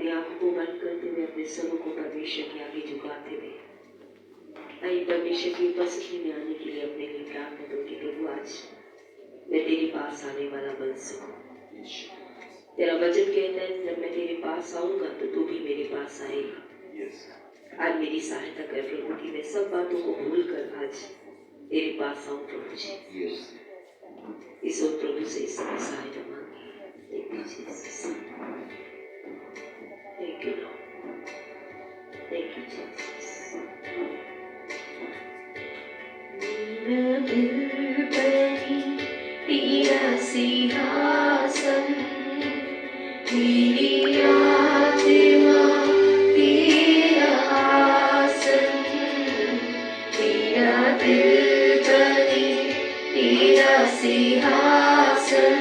अपनी आंखों को बंद करते हुए अपने सरों को परमेश्वर के आगे झुकाते हुए आइए परमेश्वर की उपस्थिति में आने के लिए अपने लिए प्रार्थना करो कि प्रभु आज मैं तेरे पास आने वाला बन सकूं। तेरा वचन कहता है जब मैं तेरे पास आऊंगा तो तू भी मेरे पास आएगा। आज मेरी सहायता कर प्रभु कि मैं सब बातों को भूल कर आज तेरे पास आऊं प्रभु जी। इस वक्त प्रभु से इसकी सहायता मांगी। Thank you, Jesus. Thank you, Lord. Thank you, Jesus. मेरा दिल बनी तेरा सिंहासन, मेरी आत्मा तेरा आसन, तेरा दिल बनी तेरा सिंहासन,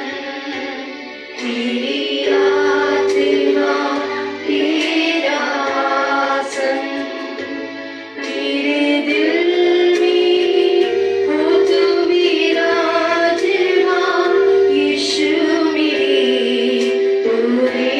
मेरी आत्मा तेरा आसन, मेरे दिल में हो तू विराजमान, यीशु मेरे तूने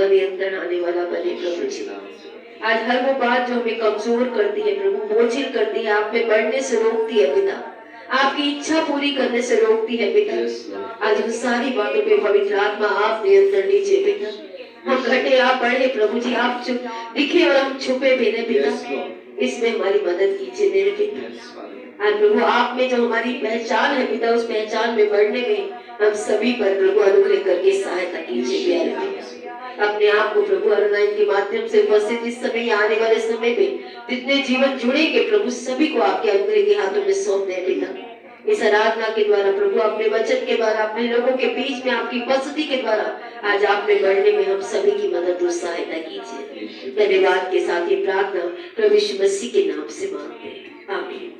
आपका नियंत्रण आने वाला बने प्रभु जी। आज हर वो बात जो हमें कमजोर करती है प्रभु, बोझिल करती है, आप में बढ़ने से रोकती है पिता, आपकी इच्छा पूरी करने से रोकती है पिता, आज उन सारी बातों पे पवित्र आत्मा आप नियंत्रण लीजिए पिता। हम घटे आप बढ़े प्रभु जी, आप दिखे और हम छुपे भी नहीं पिता, इसमें हमारी मदद कीजिए मेरे पिता। आज प्रभु आप में जो हमारी पहचान है पिता, उस पहचान में बढ़ने में हम सभी पर प्रभु अनुग्रह करके सहायता कीजिए प्यारे पिता। अपने आप को प्रभु ऑनलाइन के माध्यम से उपस्थित इस समय आने वाले समय में जितने जीवन जुड़ेंगे प्रभु, सभी को आपके अनुग्रह के हाथों में सौंप दे पिता। इस आराधना के द्वारा प्रभु अपने वचन के द्वारा अपने लोगों के बीच में आपकी उपस्थिति के द्वारा आज आप में बढ़ने में हम सभी की मदद और सहायता कीजिए। धन्यवाद के साथ ये प्रार्थना प्रभु यीशु मसीह के नाम से मांगते हैं, आमीन।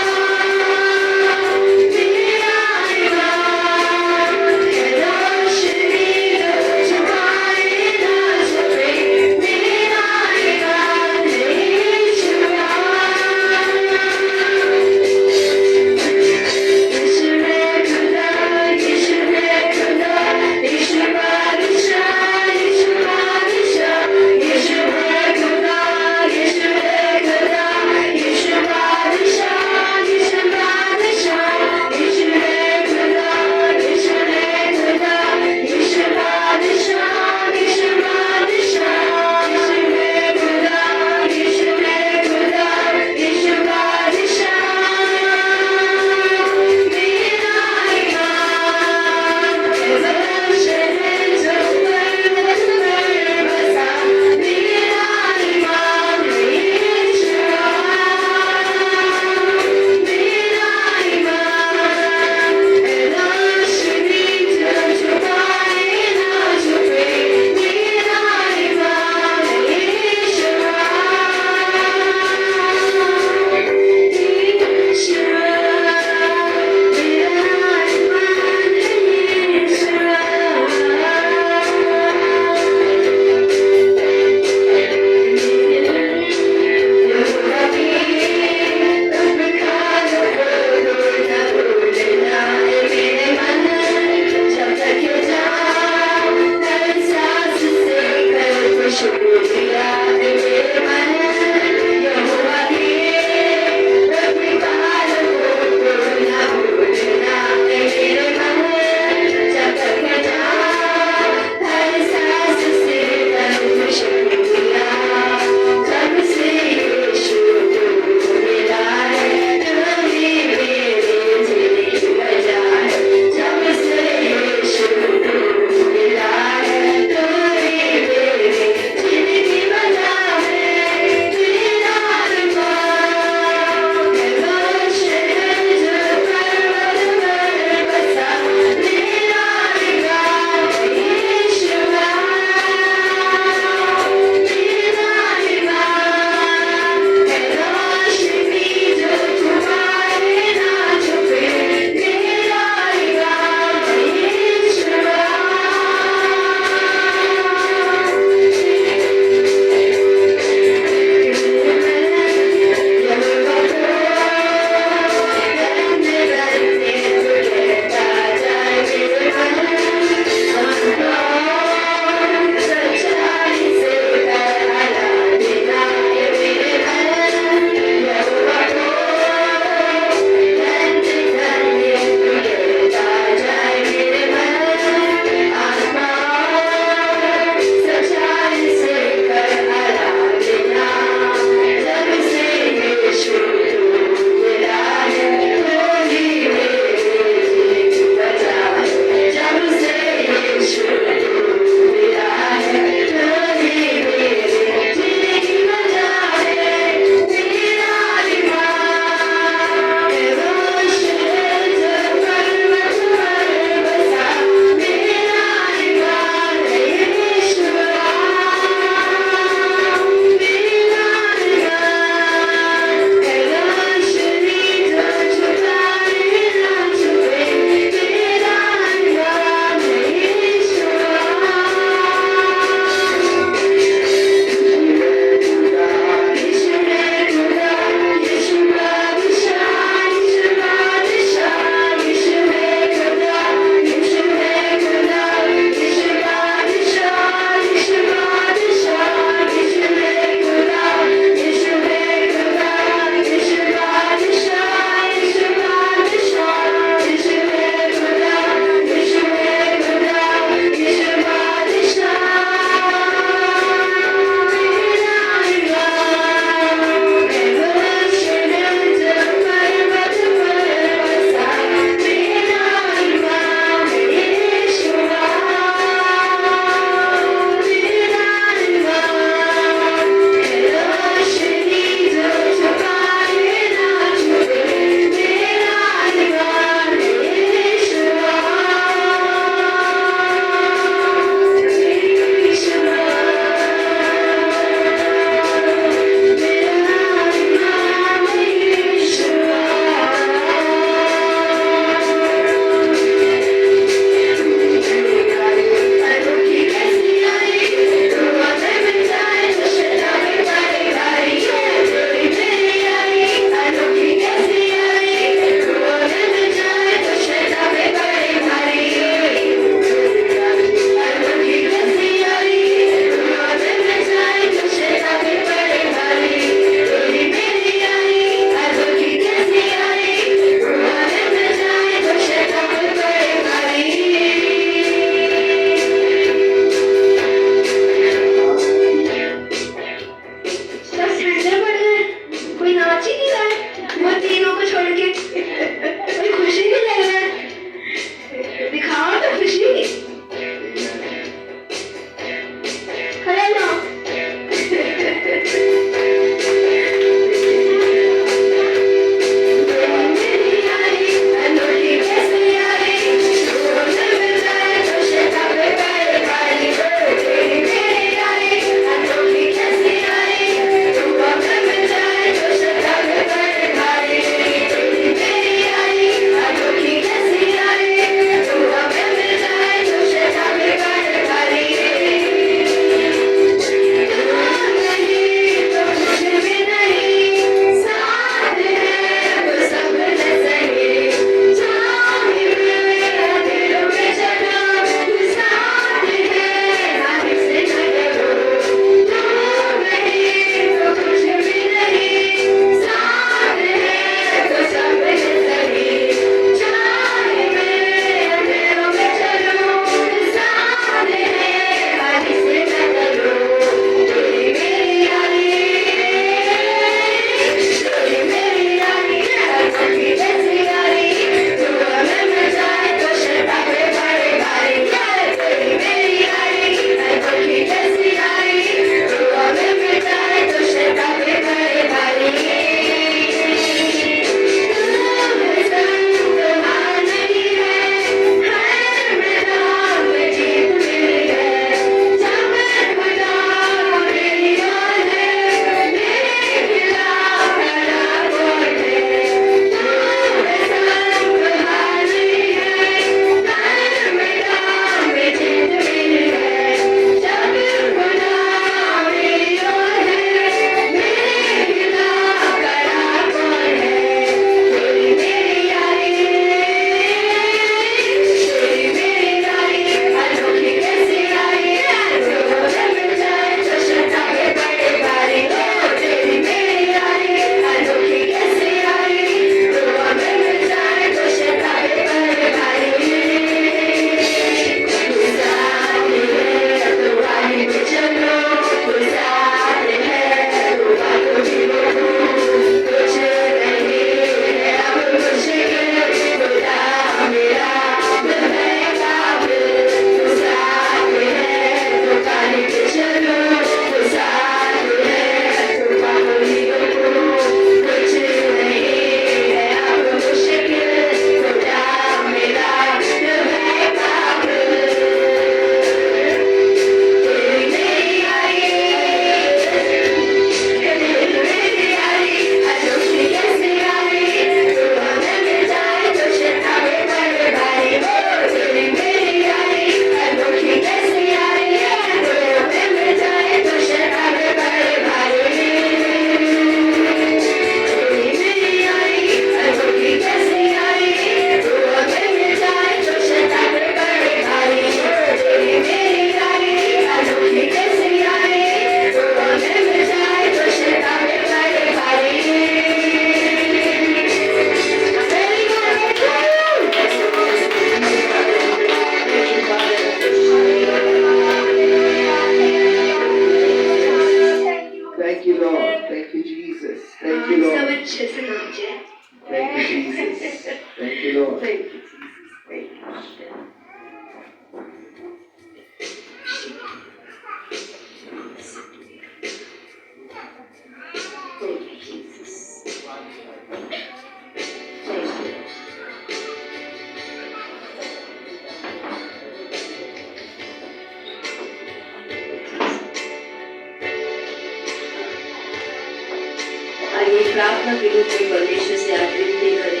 प्रार्थना के रूप में परमेश्वर से आज विनती करें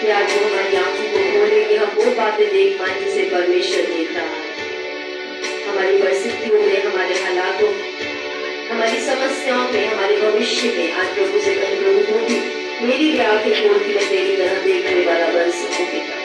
कि आज वो हमारी आंखों को खोले कि हम वो बातें देख पाए जिसे परमेश्वर देख रहा है। हमारी परिस्थितियों में, हमारे हालातों में, हमारी समस्याओं में, हमारे भविष्य में आज प्रभु से कहें, प्रभु तू भी मेरी भी आंखें खोल के मैं तेरी तरह देखने वाला बन सकूं पिता।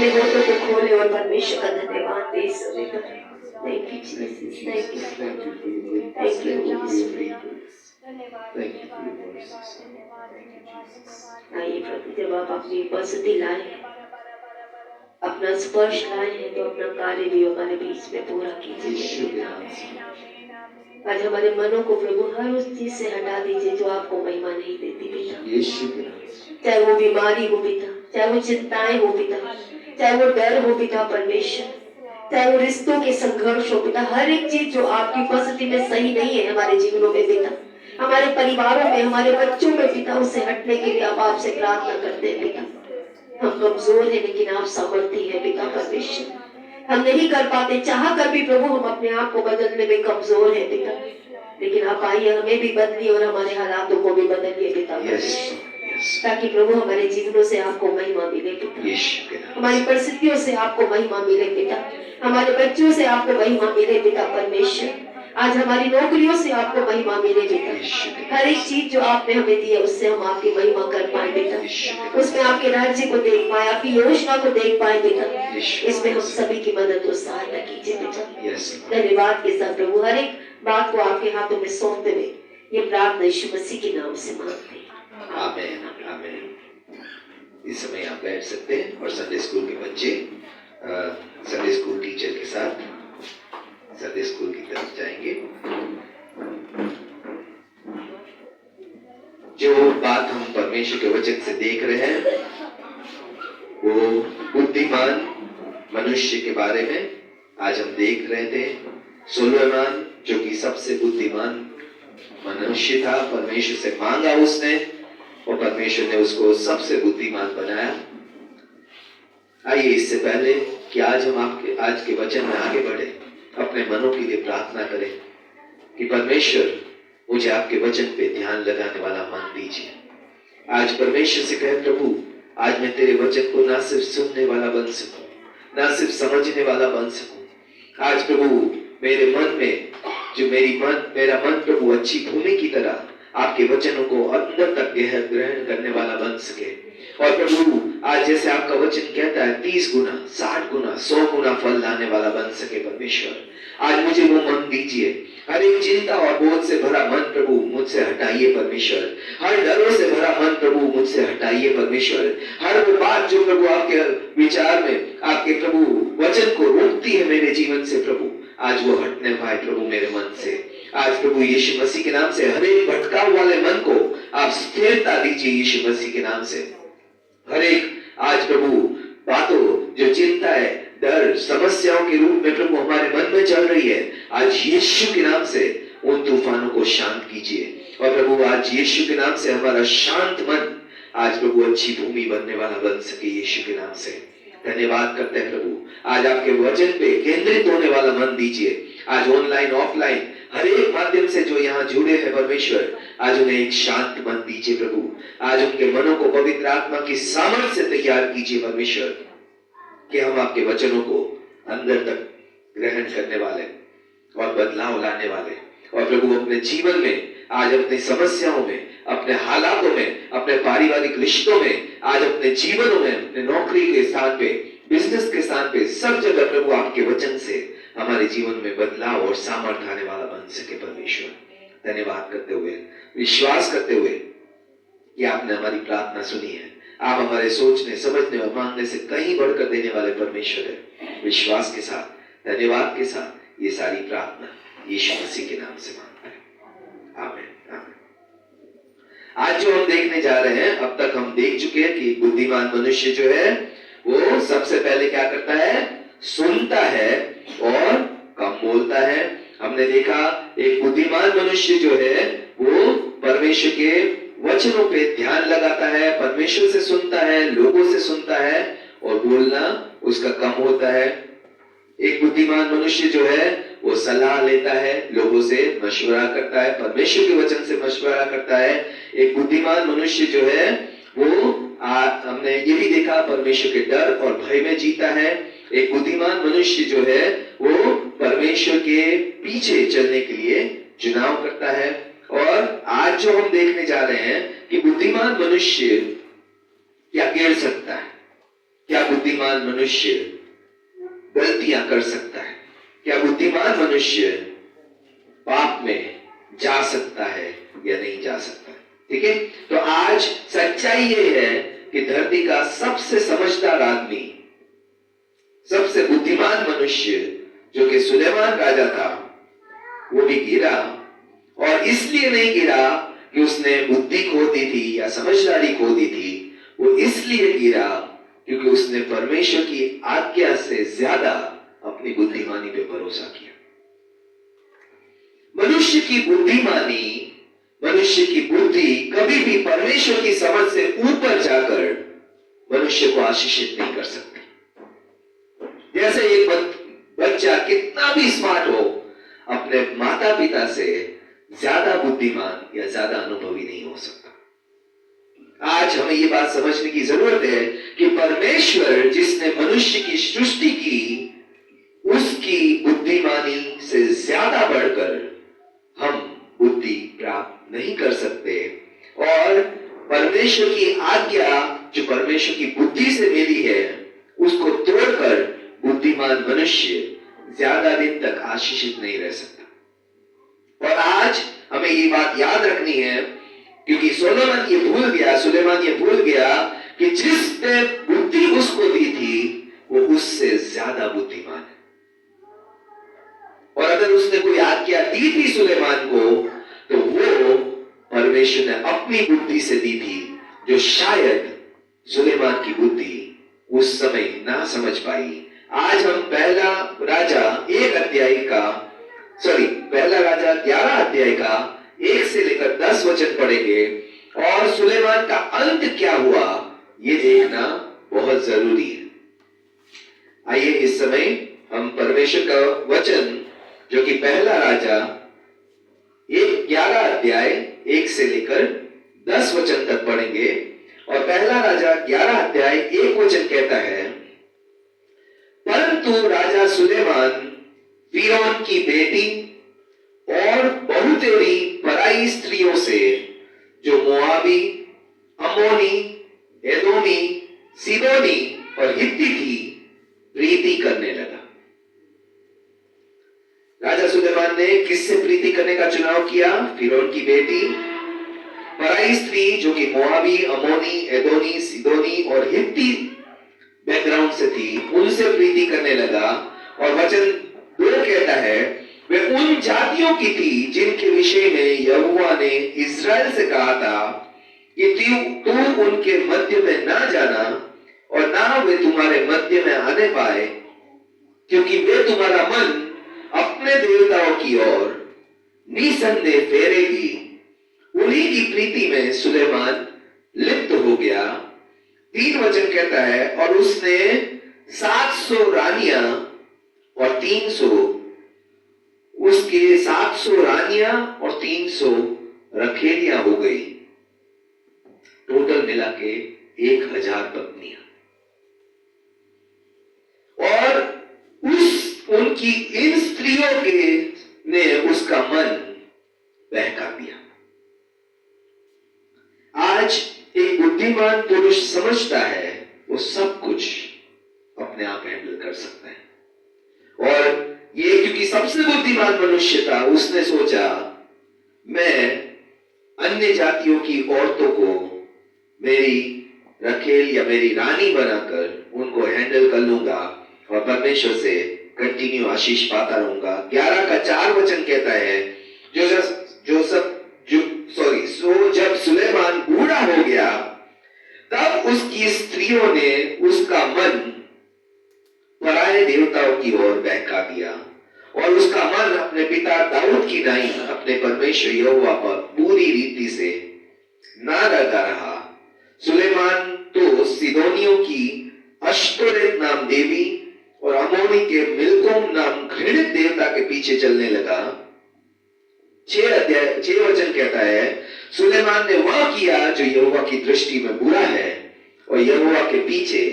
अपने होठों को खोले और परमेश्वर का धन्यवाद दे इस समय पर। Thank you Jesus, thank you, thank you. आइए प्रभु, जब आप अपनी उपस्थिति लाए, अपना स्पर्श लाए हैं, तो अपना कार्य भी हमारे बीच में पूरा कीजिए। आज हमारे मनों को प्रभु हर उस चीज से हटा दीजिए जो आपको महिमा नहीं देती पिता। चाहे वो बीमारी हो पिता, चाहे वो चिंताएं हो पिता, चाहे वो डर हो पिता परमेश्वर, चाहे वो रिश्तों के संघर्ष हो पिता, हर एक चीज जो आपकी उपस्थिति में सही नहीं है हमारे जीवनों में पिता, हमारे परिवारों में, हमारे बच्चों में पिता, उससे हटने के लिए आप आपसे प्रार्थना करते हैं पिता। हम कमजोर हैं लेकिन आप सामर्थी हैं पिता परमेश्वर। हम नहीं कर पाते, चाह कर भी प्रभु हम अपने आप को बदलने में कमजोर हैं पिता, लेकिन आप आइए, हमें भी बदलिए और हमारे हालातों को भी बदलिए पिता, ताकि प्रभु हमारे जीवनों से आपको महिमा मिले पिता, हमारी परिस्थितियों से आपको महिमा मिले पिता, हमारे बच्चों से आपको महिमा मिले पिता परमेश्वर। आज हमारी नौकरियों से आपको महिमा मिले पिता, हर एक चीज जो आपने हमें दी है उससे हम आपकी महिमा कर पाए पिता, उसमें आपके राज्य को देख पाए, आपकी योजना को देख पाए पिता, इसमें हम सभी की मदद और सहायता कीजिए पिता। धन्यवाद के साथ प्रभु हर एक बात को आपके हाथों में सौंपते हुए ये प्रार्थना यीशु मसीह के नाम से मांगते हैं, आमीन, आमीन। इस समय आप बैठ सकते हैं और संडे स्कूल के बच्चे संडे स्कूल टीचर के साथ संडे स्कूल की तरफ जाएंगे। जो बात हम परमेश्वर के वचन से देख रहे हैं वो बुद्धिमान मनुष्य के बारे में आज हम देख रहे थे। सुलेमान जो कि सबसे बुद्धिमान मनुष्य था, परमेश्वर से मांगा उसने और परमेश्वर ने उसको सबसे बुद्धिमान बनाया। आइए इससे पहले कि आज हम आज के वचन में आगे बढ़े, अपने मनों के लिए प्रार्थना करें कि परमेश्वर मुझे आपके वचन पे ध्यान लगाने वाला मन दीजिए। आज परमेश्वर से कहे प्रभु आज मैं तेरे वचन को ना सिर्फ सुनने वाला बन सकूं, ना सिर्फ समझने वाला बन सकूं। आज प्रभु मेरे मन में जो मेरा मन प्रभु अच्छी भूमि की तरह आपके वचनों को अंदर तक ग्रहण करने वाला बन सके। और प्रभु आज जैसे आपका वचन कहता है 30 गुना 60 गुना 100 गुना फल लाने वाला बन सके परमेश्वर, आज मुझे वो मन दीजिए। हर एक चिंता और बोझ से भरा मन प्रभु मुझसे हटाइए परमेश्वर, हर डरों से भरा मन प्रभु मुझसे हटाइए परमेश्वर। हर वो बात जो प्रभु आपके विचार में आपके प्रभु वचन को रोकती है मेरे जीवन से प्रभु, आज वो हटने पाए प्रभु मेरे मन से। आज प्रभु यीशु मसीह के नाम से हर एक भटकाव वाले मन को आप स्थिरता दीजिए यीशु मसीह के नाम से। हर एक आज प्रभु बातों जो चिंता है, डर, समस्याओं के रूप में प्रभु हमारे मन में चल रही है, आज यीशु के नाम से उन तूफानों को शांत कीजिए। और प्रभु आज यीशु के नाम से हमारा शांत मन आज प्रभु अच्छी भूमि बनने वाला बन सके यीशु के नाम से। धन्यवाद करते हैं प्रभु, आज आपके वचन पे केंद्रित होने वाला मन दीजिए। आज ऑनलाइन ऑफलाइन हर एक माध्यम से जो यहाँ जुड़े हैं परमेश्वर, आज उन्हें एक शांत मन दीजिए प्रभु। आज उनके मनों को पवित्र आत्मा की सामर्थ्य से तैयार कीजिए परमेश्वर, कि हम आपके वचनों को अंदर तक ग्रहण करने वाले और बदलाव लाने वाले, और प्रभु अपने जीवन में आज अपनी समस्याओं में, अपने हालातों में, अपने पारिवारिक रिश्तों में, आज अपने जीवनों में, अपने नौकरी के स्थान पे, बिजनेस के स्थान पे, सब जगह प्रभु आपके वचन से हमारे जीवन में बदलाव और सामर्थ्य आने वाला बन सके परमेश्वर। धन्यवाद करते हुए, विश्वास करते हुए कि आपने हमारी प्रार्थना सुनी है। आप हमारे सोचने, समझने और मांगने से कहीं बढ़कर देने वाले परमेश्वर है। विश्वास के साथ, धन्यवाद के साथ ये सारी प्रार्थना यीशु मसीह के नाम से मांगता है, आमीन, आमीन। आज जो हम देखने जा रहे हैं, अब तक हम देख चुके हैं कि बुद्धिमान मनुष्य जो है वो सबसे पहले क्या करता है, सुनता है और कम बोलता है। हमने देखा एक बुद्धिमान मनुष्य जो है वो परमेश्वर के वचनों पे ध्यान लगाता है, परमेश्वर से सुनता है, लोगों से सुनता है और बोलना उसका कम होता है। एक बुद्धिमान मनुष्य जो है वो सलाह लेता है, लोगों से मशवरा करता है, परमेश्वर के वचन से मशवरा करता है। एक बुद्धिमान मनुष्य जो है वो हमने ये भी देखा परमेश्वर के डर और भय में जीता है। एक बुद्धिमान मनुष्य जो है वो परमेश्वर के पीछे चलने के लिए चुनाव करता है। और आज जो हम देखने जा रहे हैं कि बुद्धिमान मनुष्य क्या गिर सकता है, क्या बुद्धिमान मनुष्य गलतियां कर सकता है? क्या बुद्धिमान मनुष्य पाप में जा सकता है या नहीं जा सकता? ठीक है, तो आज सच्चाई ये है कि धरती का सबसे समझदार आदमी, सबसे बुद्धिमान मनुष्य जो कि सुलेमान राजा था, वो भी गिरा। और इसलिए नहीं गिरा कि उसने बुद्धि खो दी थी या समझदारी खो दी थी, वो इसलिए गिरा क्योंकि उसने परमेश्वर की आज्ञा से ज्यादा अपनी बुद्धिमानी पे भरोसा किया। मनुष्य की बुद्धिमानी, मनुष्य की बुद्धि कभी भी परमेश्वर की समझ से ऊपर जाकर मनुष्य को आशीषित नहीं कर सकती। जैसे एक बच्चा कितना भी स्मार्ट हो, अपने माता पिता से ज्यादा बुद्धिमान या ज्यादा अनुभवी नहीं हो सकता। आज हमें ये बात समझने की जरूरत है कि परमेश्वर जिसने मनुष्य की सृष्टि की, उसकी बुद्धिमानी से ज्यादा बढ़कर हम बुद्धि प्राप्त नहीं कर सकते। और परमेश्वर की आज्ञा जो परमेश्वर की बुद्धि से मिली है, उसको तोड़कर बुद्धिमान मनुष्य ज्यादा दिन तक आशीषित नहीं रह सकता। और आज हमें ये बात याद रखनी है, क्योंकि सुलेमान ये भूल गया कि जिसने बुद्धि उसको दी थी वो उससे ज्यादा बुद्धिमान है। और अगर उसने कोई आज्ञा दी थी सुलेमान को, तो वो परमेश्वर ने अपनी बुद्धि से दी थी, जो शायद सुलेमान की बुद्धि उस समय ना समझ पाई। आज हम पहला राजा 11 अध्याय का 1 से लेकर 10 वचन पढ़ेंगे, और सुलेमान का अंत क्या हुआ ये देखना बहुत जरूरी है। आइए इस समय हम परमेश्वर का वचन जो कि पहला राजा 11 अध्याय 1 से लेकर 10 वचन तक पढ़ेंगे। और पहला राजा 11 अध्याय 1 वचन कहता है, परंतु राजा सुलेमान फिरौन की बेटी और बहुतेरी पराई स्त्रियों से, जो मोआबी, अमोनी, एदोमी, सीदोनी और हित्ती थी, प्रीति करने लगा। राजा सुलेमान ने किससे प्रीति करने का चुनाव किया? फिरौन की बेटी, पराई स्त्री जो कि मोआबी, अमोनी, एदोनी, सीदोनी और हित्ती बैकग्राउंड से थी, उनसे प्रीति करने लगा। और वचन 2 कहता है, वे उन जातियों की थी जिनके विषय में यहोवा ने इस्राएल से कहा था कि तू उनके मध्य में ना जाना और ना वे तुम्हारे मध्य में आने पाए, क्योंकि वे तुम्हारा मन अपने देवताओं की ओर निसंदेह फेरेगी। उन्हीं की प्रीति में सुलेमान लिप्त हो गया। 3 वचन कहता है, और उसने 700 रानियां और 300 उसके 700 रानियां और 300 रखेलियां हो गई, टोटल मिला के 1000 पत्नियां। और उनकी इन स्त्रियों के ने उसका मन बहका दिया। आज एक बुद्धिमान पुरुष समझता है वो सब कुछ अपने आप हैंडल कर सकता है। और ये क्योंकि सबसे बुद्धिमान मनुष्य था, उसने सोचा मैं अन्य जातियों की औरतों को मेरी रखेल या मेरी रानी बनाकर उनको हैंडल कर लूंगा और परमेश्वर से कंटिन्यू आशीष पाता रहूंगा। 11 का 4 वचन कहता है, जब सुलेमान बूढ़ा हो गया, तब उसकी स्त्रियों ने उसका मन पराये देवताओं की ओर बहका दिया और उसका मन अपने पिता दाऊद की नाई अपने परमेश्वर यहोवा पर पूरी रीति से ना लगा रहा। सुलेमान तो सीदोनियों की अश्तोरेत नाम देवी और अमोनी के मिल्कोम नाम घृणित देवता के पीछे चलने लगा। 6 वचन कहता है, सुलेमान ने वह किया जो यहोवा की दृष्टि में बुरा है और यहोवा के पीछे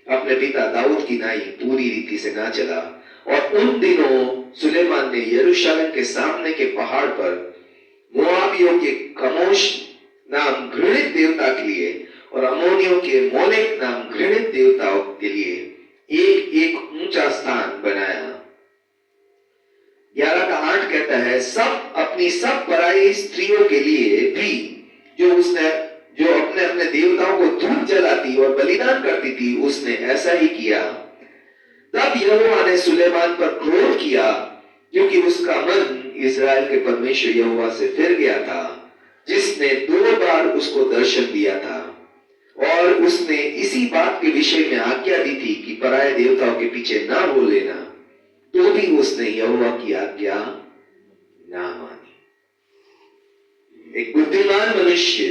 अपने पिता दाऊद की नाई पूरी रीति से ना चला। और उन दिनों सुलेमान ने यरूशलेम के सामने के पहाड़ पर मोआबियों के कमोश नाम घृणित देवता के लिए और अमोनियों के मोलेक नाम घृणित देवताओं के लिए एक एक ऊंचा स्थान बनाया। 11:8 कहता है, सब अपनी सब पराई स्त्रियों के लिए भी जो अपने अपने देवताओं को धूप जलाती और बलिदान करती थी, उसने ऐसा ही किया। तब यहोवा ने सुलेमान पर क्रोध किया, क्योंकि उसका मन इस्राएल के परमेश्वर यहोवा से फिर गया था, जिसने 2 बार उसको दर्शन दिया था, और उसने इसी बात के विषय में आज्ञा दी थी कि पराये देवताओं के पीछे ना हो लेना, तो भी उसने यहोवा की आज्ञा ना मानी। एक बुद्धिमान मनुष्य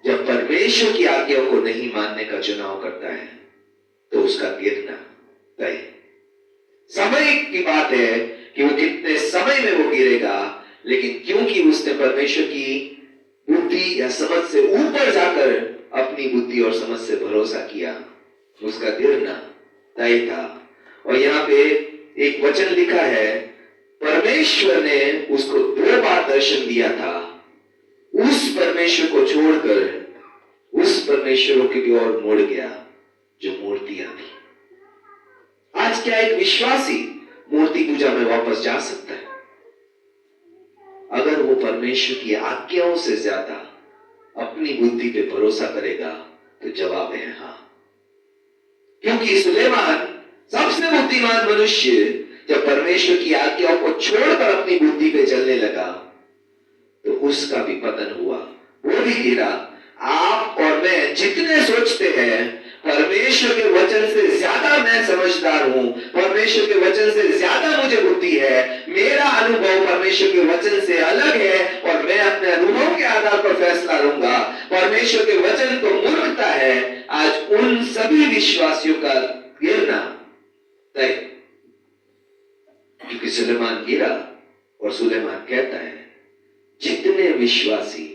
जब परमेश्वर की आज्ञा को नहीं मानने का चुनाव करता है तो उसका गिरना तय। समय की बात है कि वो कितने समय में वो गिरेगा, लेकिन क्योंकि उसने परमेश्वर की बुद्धि या समझ से ऊपर जाकर अपनी बुद्धि और समझ से भरोसा किया, उसका गिरना तय था। और यहाँ पे एक वचन लिखा है, परमेश्वर ने उसको 2 बार दर्शन दिया था, उस परमेश्वर को छोड़कर उस परमेश्वर की ओर मुड़ गया जो मूर्तियां थी। आज क्या एक विश्वासी मूर्ति पूजा में वापस जा सकता है? अगर वो परमेश्वर की आज्ञाओं से ज्यादा अपनी बुद्धि पे भरोसा करेगा तो जवाब है हाँ। क्योंकि सुलेमान सबसे बुद्धिमान मनुष्य जब परमेश्वर की आज्ञाओं को छोड़कर अपनी बुद्धि पे चलने लगा तो उसका भी पतन हुआ, वो भी गिरा। आप और मैं जितने सोचते हैं परमेश्वर के वचन से ज्यादा मैं समझदार हूं, परमेश्वर के वचन से ज्यादा मुझे बुद्धि है, मेरा अनुभव परमेश्वर के वचन से अलग है और मैं अपने अनुभव के आधार पर फैसला लूंगा, परमेश्वर के वचन तो मूर्खता है। आज उन सभी विश्वासियों का गिरना तय, क्योंकि सुलेमान गिरा। और सुलेमान कहता है, जितने विश्वासी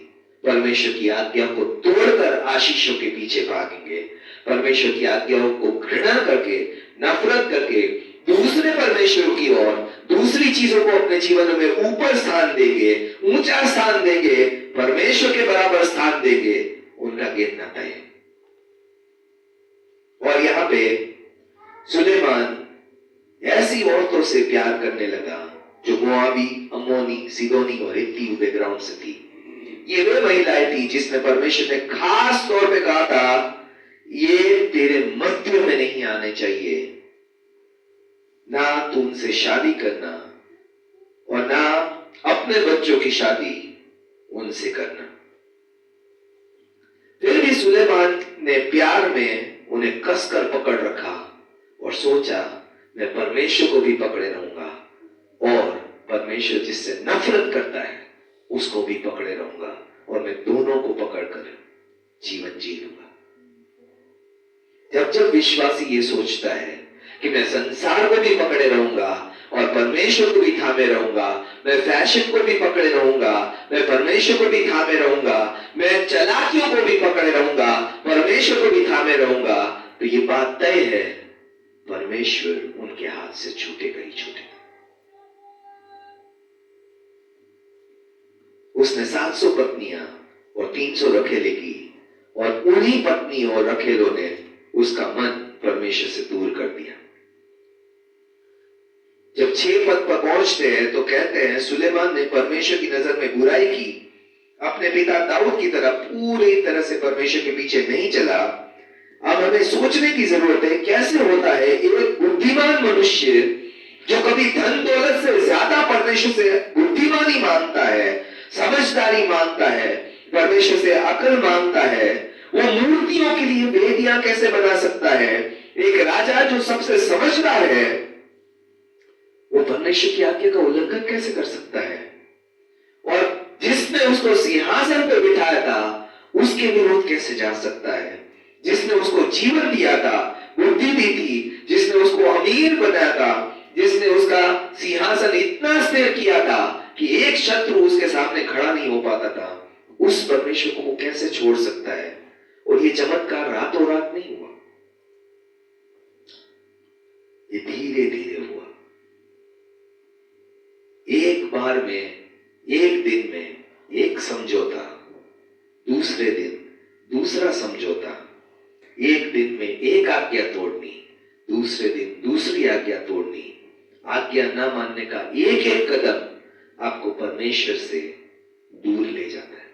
परमेश्वर की आज्ञा को तोड़कर आशीषों के पीछे भागेंगे, परमेश्वर की आज्ञाओं को घृणा करके, नफरत करके दूसरे परमेश्वर की ओर दूसरी चीजों को अपने जीवन में ऊपर स्थान देंगे, ऊंचा स्थान देंगे, परमेश्वर के बराबर स्थान देंगे, उनका गिरना तय है। और यहां पे सुलेमान ऐसी औरतों से प्यार करने लगा जो मोआबी, अम्मोनी, सिदोनी और हित्ती बैकग्राउंड से थी। ये वे महिलाएं थी जिसने परमेश्वर ने खास तौर पे कहा था, ये तेरे मध्य में नहीं आने चाहिए, ना तू उनसे शादी करना और ना अपने बच्चों की शादी उनसे करना। फिर भी सुलेमान ने प्यार में उन्हें कसकर पकड़ रखा और सोचा, मैं परमेश्वर को भी पकड़े रहूंगा और परमेश्वर जिससे नफरत करता है उसको भी पकड़े रहूंगा, और मैं दोनों को पकड़कर जीवन जी लूंगा। जब जब विश्वासी ये सोचता है कि मैं संसार को भी पकड़े रहूंगा और परमेश्वर को भी थामे रहूंगा, मैं फैशन को भी पकड़े रहूंगा, मैं परमेश्वर को भी थामे रहूंगा, मैं चालाकियों को भी पकड़े रहूंगा, परमेश्वर को भी थामे रहूंगा, तो ये बात तय है, परमेश्वर उनके हाथ से छूटेगा ही छूटेगा। उसने 700 पत्नियां और 300 रखेले की, और उन्हीं पत्नी और रखेलों ने उसका मन परमेश्वर से दूर कर दिया। जब 6 पद पर पहुंचते हैं तो कहते हैं, सुलेमान ने परमेश्वर की नजर में बुराई की, अपने पिता दाऊद की तरह पूरी तरह से परमेश्वर के पीछे नहीं चला। अब हमें सोचने की जरूरत है, कैसे होता है एक बुद्धिमान मनुष्य जो कभी धन दौलत से ज्यादा परमेश्वर से बुद्धिमानी मांगता है, समझदारी मांगता है, परमेश्वर से अकल मांगता है, वो मूर्तियों के लिए वेदियां कैसे बना सकता है? एक राजा जो सबसे समझदार है, वो परमेश्वर की आज्ञा का उल्लंघन कैसे कर सकता है? और जिसने उसको सिंहासन पर बिठाया था उसके विरोध कैसे जा सकता है? जिसने उसको जीवन दिया था, बुद्धि दी थी, जिसने उसको अमीर बनाया था, जिसने उसका सिंहासन इतना स्थिर किया था कि एक शत्रु उसके सामने खड़ा नहीं हो पाता था, उस परमेश्वर को वो कैसे छोड़ सकता है? और ये चमत्कार रातों रात नहीं हुआ, ये धीरे धीरे हुआ। एक बार में, एक दिन में एक समझौता, दूसरे दिन दूसरा समझौता, एक दिन में एक आज्ञा तोड़नी, दूसरे दिन दूसरी आज्ञा तोड़नी, आज्ञा न मानने का एक एक कदम आपको परमेश्वर से दूर ले जाता है।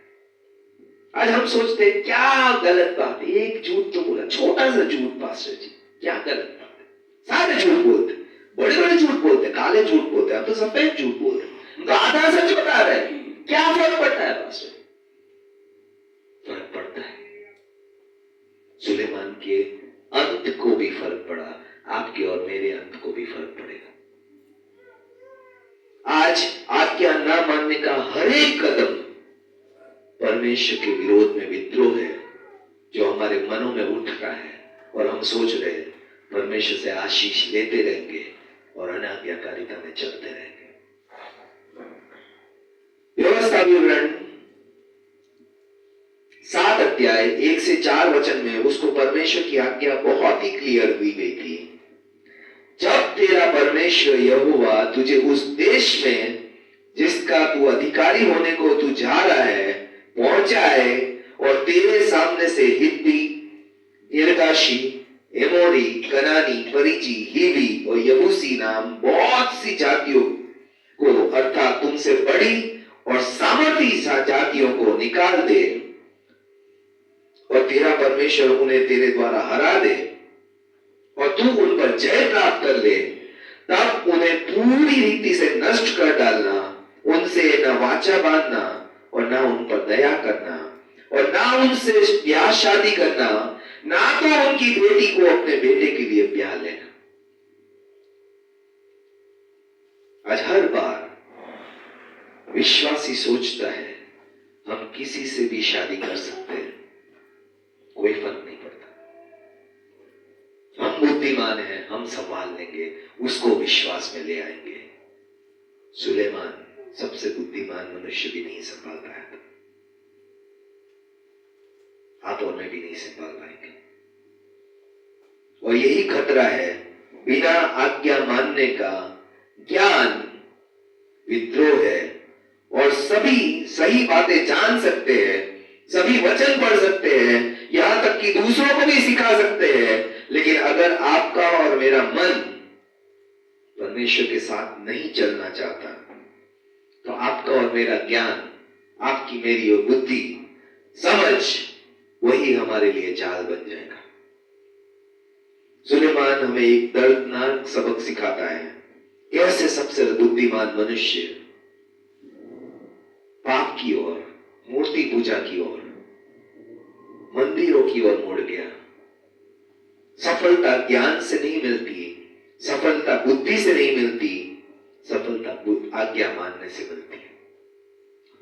आज हम सोचते हैं क्या गलत बात है, एक झूठ तो बोला, छोटा सा झूठ पास्टर जी, क्या गलत बात है? सारे झूठ बोलते, बड़े बड़े झूठ बोलते, काले झूठ बोलते, अब तो सफेद झूठ बोल रहे, तो आधा सच बता रहे, क्या फर्क पड़ता है पास्टर? फर्क पड़ता है। सुलेमान के अंत को भी फर्क पड़ा, आपके और मेरे अंत को भी फर्क पड़ेगा। आज आज्ञा ना मानने का हर एक कदम परमेश्वर के विरोध में विद्रोह है, जो हमारे मनों में उठ रहा है, और हम सोच रहे हैं परमेश्वर से आशीष लेते रहेंगे और अनाज्ञाकारिता में चलते रहेंगे। व्यवस्था विवरण 7 अध्याय 1 से 4 वचन में उसको परमेश्वर की आज्ञा बहुत ही क्लियर दी गई थी। जब तेरा परमेश्वर यहोवा तुझे उस देश में जिसका तू अधिकारी होने को तू जा रहा है पहुंचाए, और तेरे सामने से हित्ती, गिर्गाशी, एमोरी, कनानी, परिजी, हिवी और यबूसी नाम बहुत सी जातियों को, अर्थात तुमसे बड़ी और सामर्थी जातियों को निकाल दे, और तेरा परमेश्वर उन्हें तेरे द्वारा हरा दे, और तू उन पर जय प्राप्त कर ले, तब उन्हें पूरी रीति से नष्ट कर डालना, उनसे न वाचा बांधना और ना उन पर दया करना, और ना उनसे ब्याह शादी करना, ना तो उनकी बेटी को अपने बेटे के लिए ब्याह लेना। आज हर बार विश्वासी सोचता है हम किसी से भी शादी कर सकते हैं, कोई फर्क नहीं पड़ता, हम बुद्धिमान हैं, हम संभाल लेंगे, उसको विश्वास में ले आएंगे। सुलेमान सबसे बुद्धिमान मनुष्य भी नहीं संभाल पाया था, आप और मैं भी नहीं संभाल पाएंगे। और यही खतरा है, बिना आज्ञा मानने का ज्ञान विद्रोह है, और सभी सही बातें जान सकते हैं, सभी वचन पढ़ सकते हैं, यहां तक कि दूसरों को भी सिखा सकते हैं, लेकिन अगर आपका और मेरा मन परमेश्वर के साथ नहीं चलना चाहता, तो आपका और मेरा ज्ञान, आपकी मेरी और बुद्धि, समझ, वही हमारे लिए जाल बन जाएगा। सुलेमान हमें एक दर्दनाक सबक सिखाता है, कैसे सबसे बुद्धिमान मनुष्य पाप की ओर, मूर्ति पूजा की ओर, मंदिरों की ओर मुड़ गया। सफलता ज्ञान से नहीं मिलती, सफलता बुद्धि से नहीं मिलती, सफलता आज्ञा मानने से मिलती है।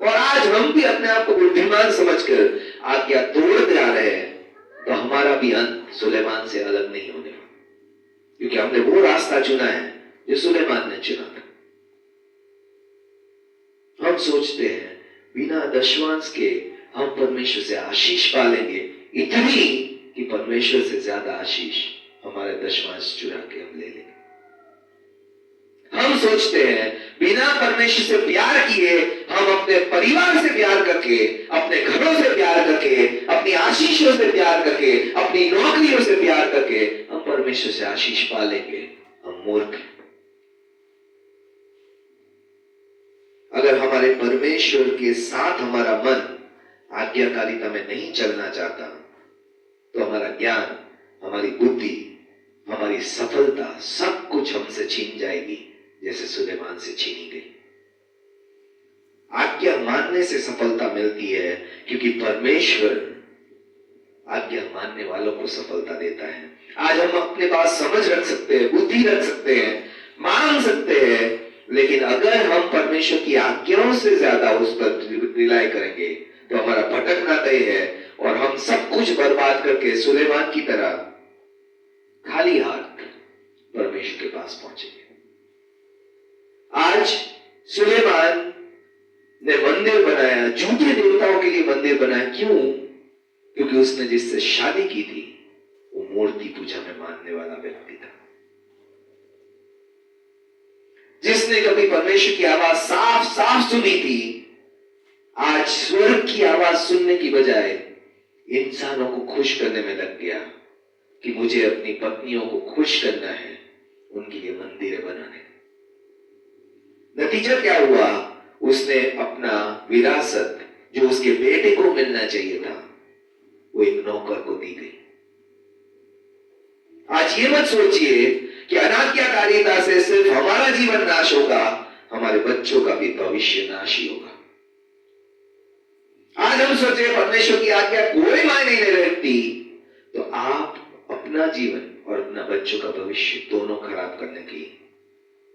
और आज हम भी अपने आप को बुद्धिमान समझकर आज्ञा तोड़ जा रहे हैं, तो हमारा भी अंत सुलेमान से अलग नहीं होने वाला, क्योंकि हमने वो रास्ता चुना है जो सुलेमान ने चुना था। हम सोचते हैं बिना दशवांश के हम परमेश्वर से आशीष पालेंगे, इतनी कि परमेश्वर से ज्यादा आशीष हमारे दशवांश चुरा के हम ले लेंगे। हम सोचते हैं बिना परमेश्वर से प्यार किए, हम अपने परिवार से प्यार करके, अपने घरों से प्यार करके, अपनी आशीषों से प्यार करके, अपनी नौकरियों से प्यार करके हम परमेश्वर से आशीष पालेंगे। हम मूर्ख हैं। अगर हमारे परमेश्वर के साथ हमारा मन आज्ञाकारिता में नहीं चलना चाहता, तो हमारा ज्ञान, हमारी बुद्धि, हमारी सफलता, सब कुछ हमसे छीन जाएगी, जैसे सुलेमान से छीनी गई। आज्ञा मानने से सफलता मिलती है, क्योंकि परमेश्वर आज्ञा मानने वालों को सफलता देता है। आज हम अपने पास समझ रख सकते हैं, बुद्धि रख सकते हैं, मांग सकते हैं, लेकिन अगर हम परमेश्वर की आज्ञाओं से ज्यादा उस पर रिलाई करेंगे, तो हमारा भटकना तय है, और हम सब कुछ बर्बाद करके सुलेमान की तरह खाली हाथ परमेश्वर के पास पहुंचेंगे। आज सुलेमान ने मंदिर बनाया, झूठे देवताओं के लिए मंदिर बनाया। क्यों? क्योंकि उसने जिससे शादी की थी वो मूर्ति पूजा में मानने वाला व्यक्ति था। जिसने कभी परमेश्वर की आवाज साफ साफ सुनी थी, आज स्वर्ग की आवाज सुनने की बजाय इंसानों को खुश करने में लग गया कि मुझे अपनी पत्नियों को खुश करना है, उनके लिए मंदिर बनाने। नतीजा क्या हुआ? उसने अपना विरासत जो उसके बेटे को मिलना चाहिए था, वो एक नौकर को दी गई। आज ये मत सोचिए कि अनाज्ञाकारिता से सिर्फ हमारा जीवन नाश होगा, हमारे बच्चों का भी भविष्य नाश ही होगा। आज हम सोचे परमेश्वर की आज्ञा कोई मायने नहीं रखती, तो आप अपना जीवन और अपना बच्चों का भविष्य दोनों खराब करने की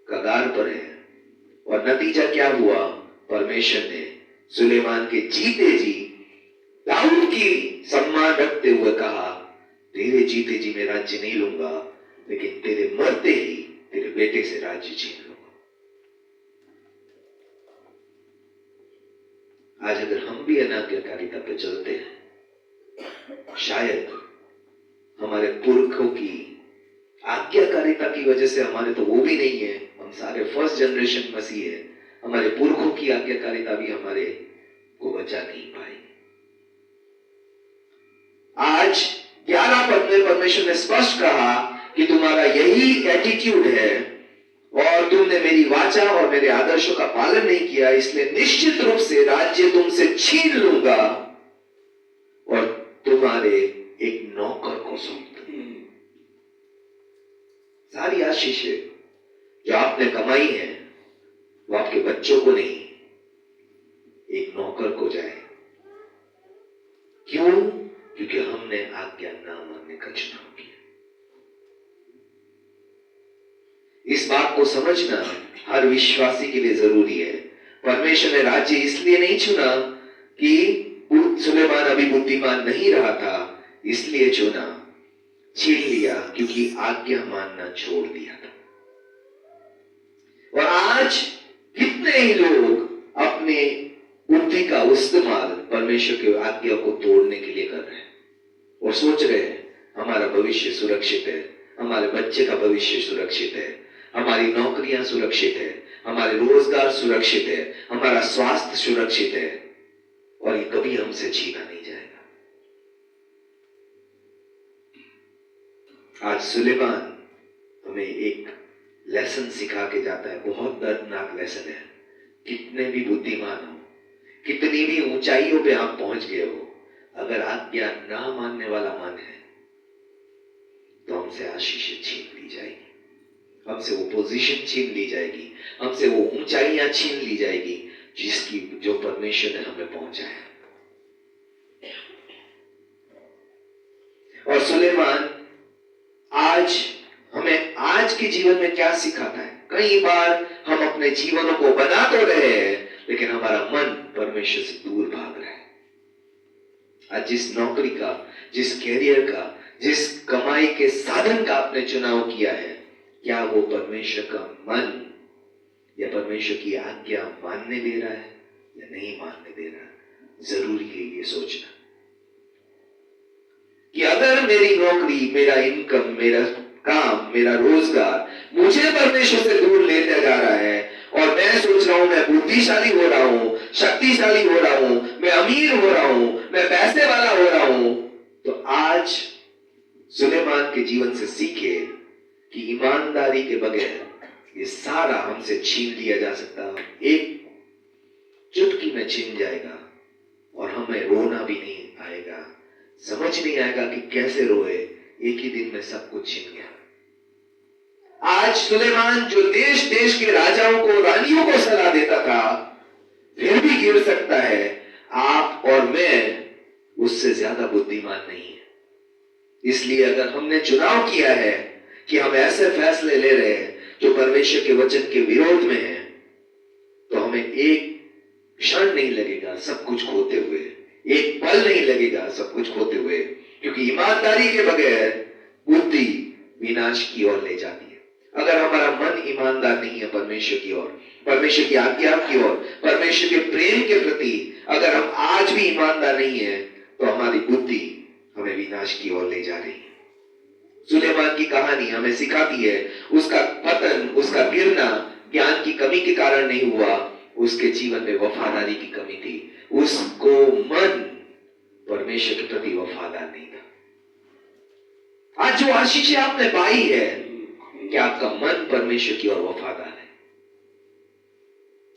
कगार पर है। और नतीजा क्या हुआ? परमेश्वर ने सुलेमान के जीते जी दाऊद की सम्मान रखते हुए कहा, तेरे जीते जी मैं राज्य नहीं लूंगा, लेकिन तेरे मरते ही तेरे बेटे से राज्य छीन लूंगा। आज अगर हम भी अनाज्ञाकारिता पे चलते हैं, शायद हमारे पुरखों की आज्ञाकारिता की वजह से, हमारे तो वो भी नहीं है, हम सारे फर्स्ट जनरेशन मसीह है, हमारे पुरखों की आज्ञाकारिता भी हमारे को बचा नहीं पाई। आज 11 पद में परमेश्वर ने स्पष्ट कहा कि तुम्हारा यही एटीट्यूड है और तुमने मेरी वाचा और मेरे आदर्शों का पालन नहीं किया, इसलिए निश्चित रूप से राज्य तुमसे छीन लूंगा और तुम्हारे एक नौकर को सौंप दूंगा। सारी आशीषें जो आपने कमाई है वो आपके बच्चों को नहीं, एक नौकर को जाए। क्यों? क्योंकि हमने आज्ञा ना मानने का चुनाव किया। इस बात को समझना हर विश्वासी के लिए जरूरी है। परमेश्वर ने राज्य इसलिए नहीं चुना कि सुलेमान अभी बुद्धिमान नहीं रहा था, इसलिए चुना, छीन लिया क्योंकि आज्ञा मानना छोड़ दिया था। और आज कितने ही लोग अपने बुद्धि का इस्तेमाल परमेश्वर की आज्ञा को तोड़ने के लिए कर रहे हैं और सोच रहे हैं हमारा भविष्य सुरक्षित है, हमारे बच्चे का भविष्य सुरक्षित है, हमारी नौकरियां सुरक्षित है, हमारे रोजगार सुरक्षित है, हमारा स्वास्थ्य सुरक्षित है और ये कभी हमसे छीना नहीं जाएगा। आज सुलेमान हमें एक लेसन सिखा के जाता है, बहुत दर्दनाक लेसन है। कितने भी बुद्धिमान हो, कितनी भी ऊंचाइयों पे आप पहुंच गए हो, अगर आज्ञा ना मानने वाला मन है तो हमसे आशीषें छीन ली जाएगी, हमसे वो पोजीशन छीन ली जाएगी, हमसे वो ऊंचाइयां छीन ली जाएगी जो परमेश्वर ने हमें पहुंचाया। और सुलेमान आज हमें आज के जीवन में क्या सिखाता है? कई बार हम अपने जीवनों को बना तो रहे हैं, लेकिन हमारा मन परमेश्वर से दूर भाग रहा है। आज जिस नौकरी का, जिस कैरियर का, जिस कमाई के साधन का आपने चुनाव किया है, क्या वो परमेश्वर का मन या परमेश्वर की आज्ञा मानने दे रहा है या नहीं मानने दे रहा है? जरूरी है ये सोचना कि अगर मेरी नौकरी, मेरा इनकम, मेरा काम, मेरा रोजगार मुझे परमेश्वर से दूर लेता जा रहा है और मैं सोच रहा हूं मैं बुद्धिशाली हो रहा हूं, शक्तिशाली हो रहा हूं, मैं अमीर हो रहा हूं, मैं पैसे वाला हो रहा हूं, तो आज सुलेमान के जीवन से सीखे कि ईमानदारी के बगैर ये सारा हमसे छीन लिया जा सकता, एक चुटकी में छीन जाएगा और हमें रोना भी नहीं आएगा, समझ नहीं आएगा कि कैसे रोए, एक ही दिन में सब कुछ छीन गया। आज सुलेमान जो देश देश के राजाओं को, रानियों को सलाह देता था, फिर भी गिर सकता है। आप और मैं उससे ज्यादा बुद्धिमान नहीं है। इसलिए अगर हमने चुनाव किया है कि हम ऐसे फैसले ले रहे हैं जो परमेश्वर के वचन के विरोध में है, तो हमें एक क्षण नहीं लगेगा सब कुछ खोते हुए, एक पल नहीं लगेगा सब कुछ खोते हुए, क्योंकि ईमानदारी के बगैर बुद्धि विनाश की ओर ले जाती है। अगर हमारा मन ईमानदार नहीं है परमेश्वर की ओर, परमेश्वर की आज्ञा की ओर, परमेश्वर के प्रेम के प्रति अगर हम आज भी ईमानदार नहीं है, तो हमारी बुद्धि हमें विनाश की ओर ले जा रही है। सुलेमान की कहानी हमें सिखाती है उसका पतन, उसका गिरना ज्ञान की कमी के कारण नहीं हुआ, उसके जीवन में वफादारी की कमी थी। उसको मन परमेश्वर परमेश्वर के प्रति वफादार नहीं था। आज जो आशीष आपने पाई है, क्या आपका मन परमेश्वर की ओर वफादार है?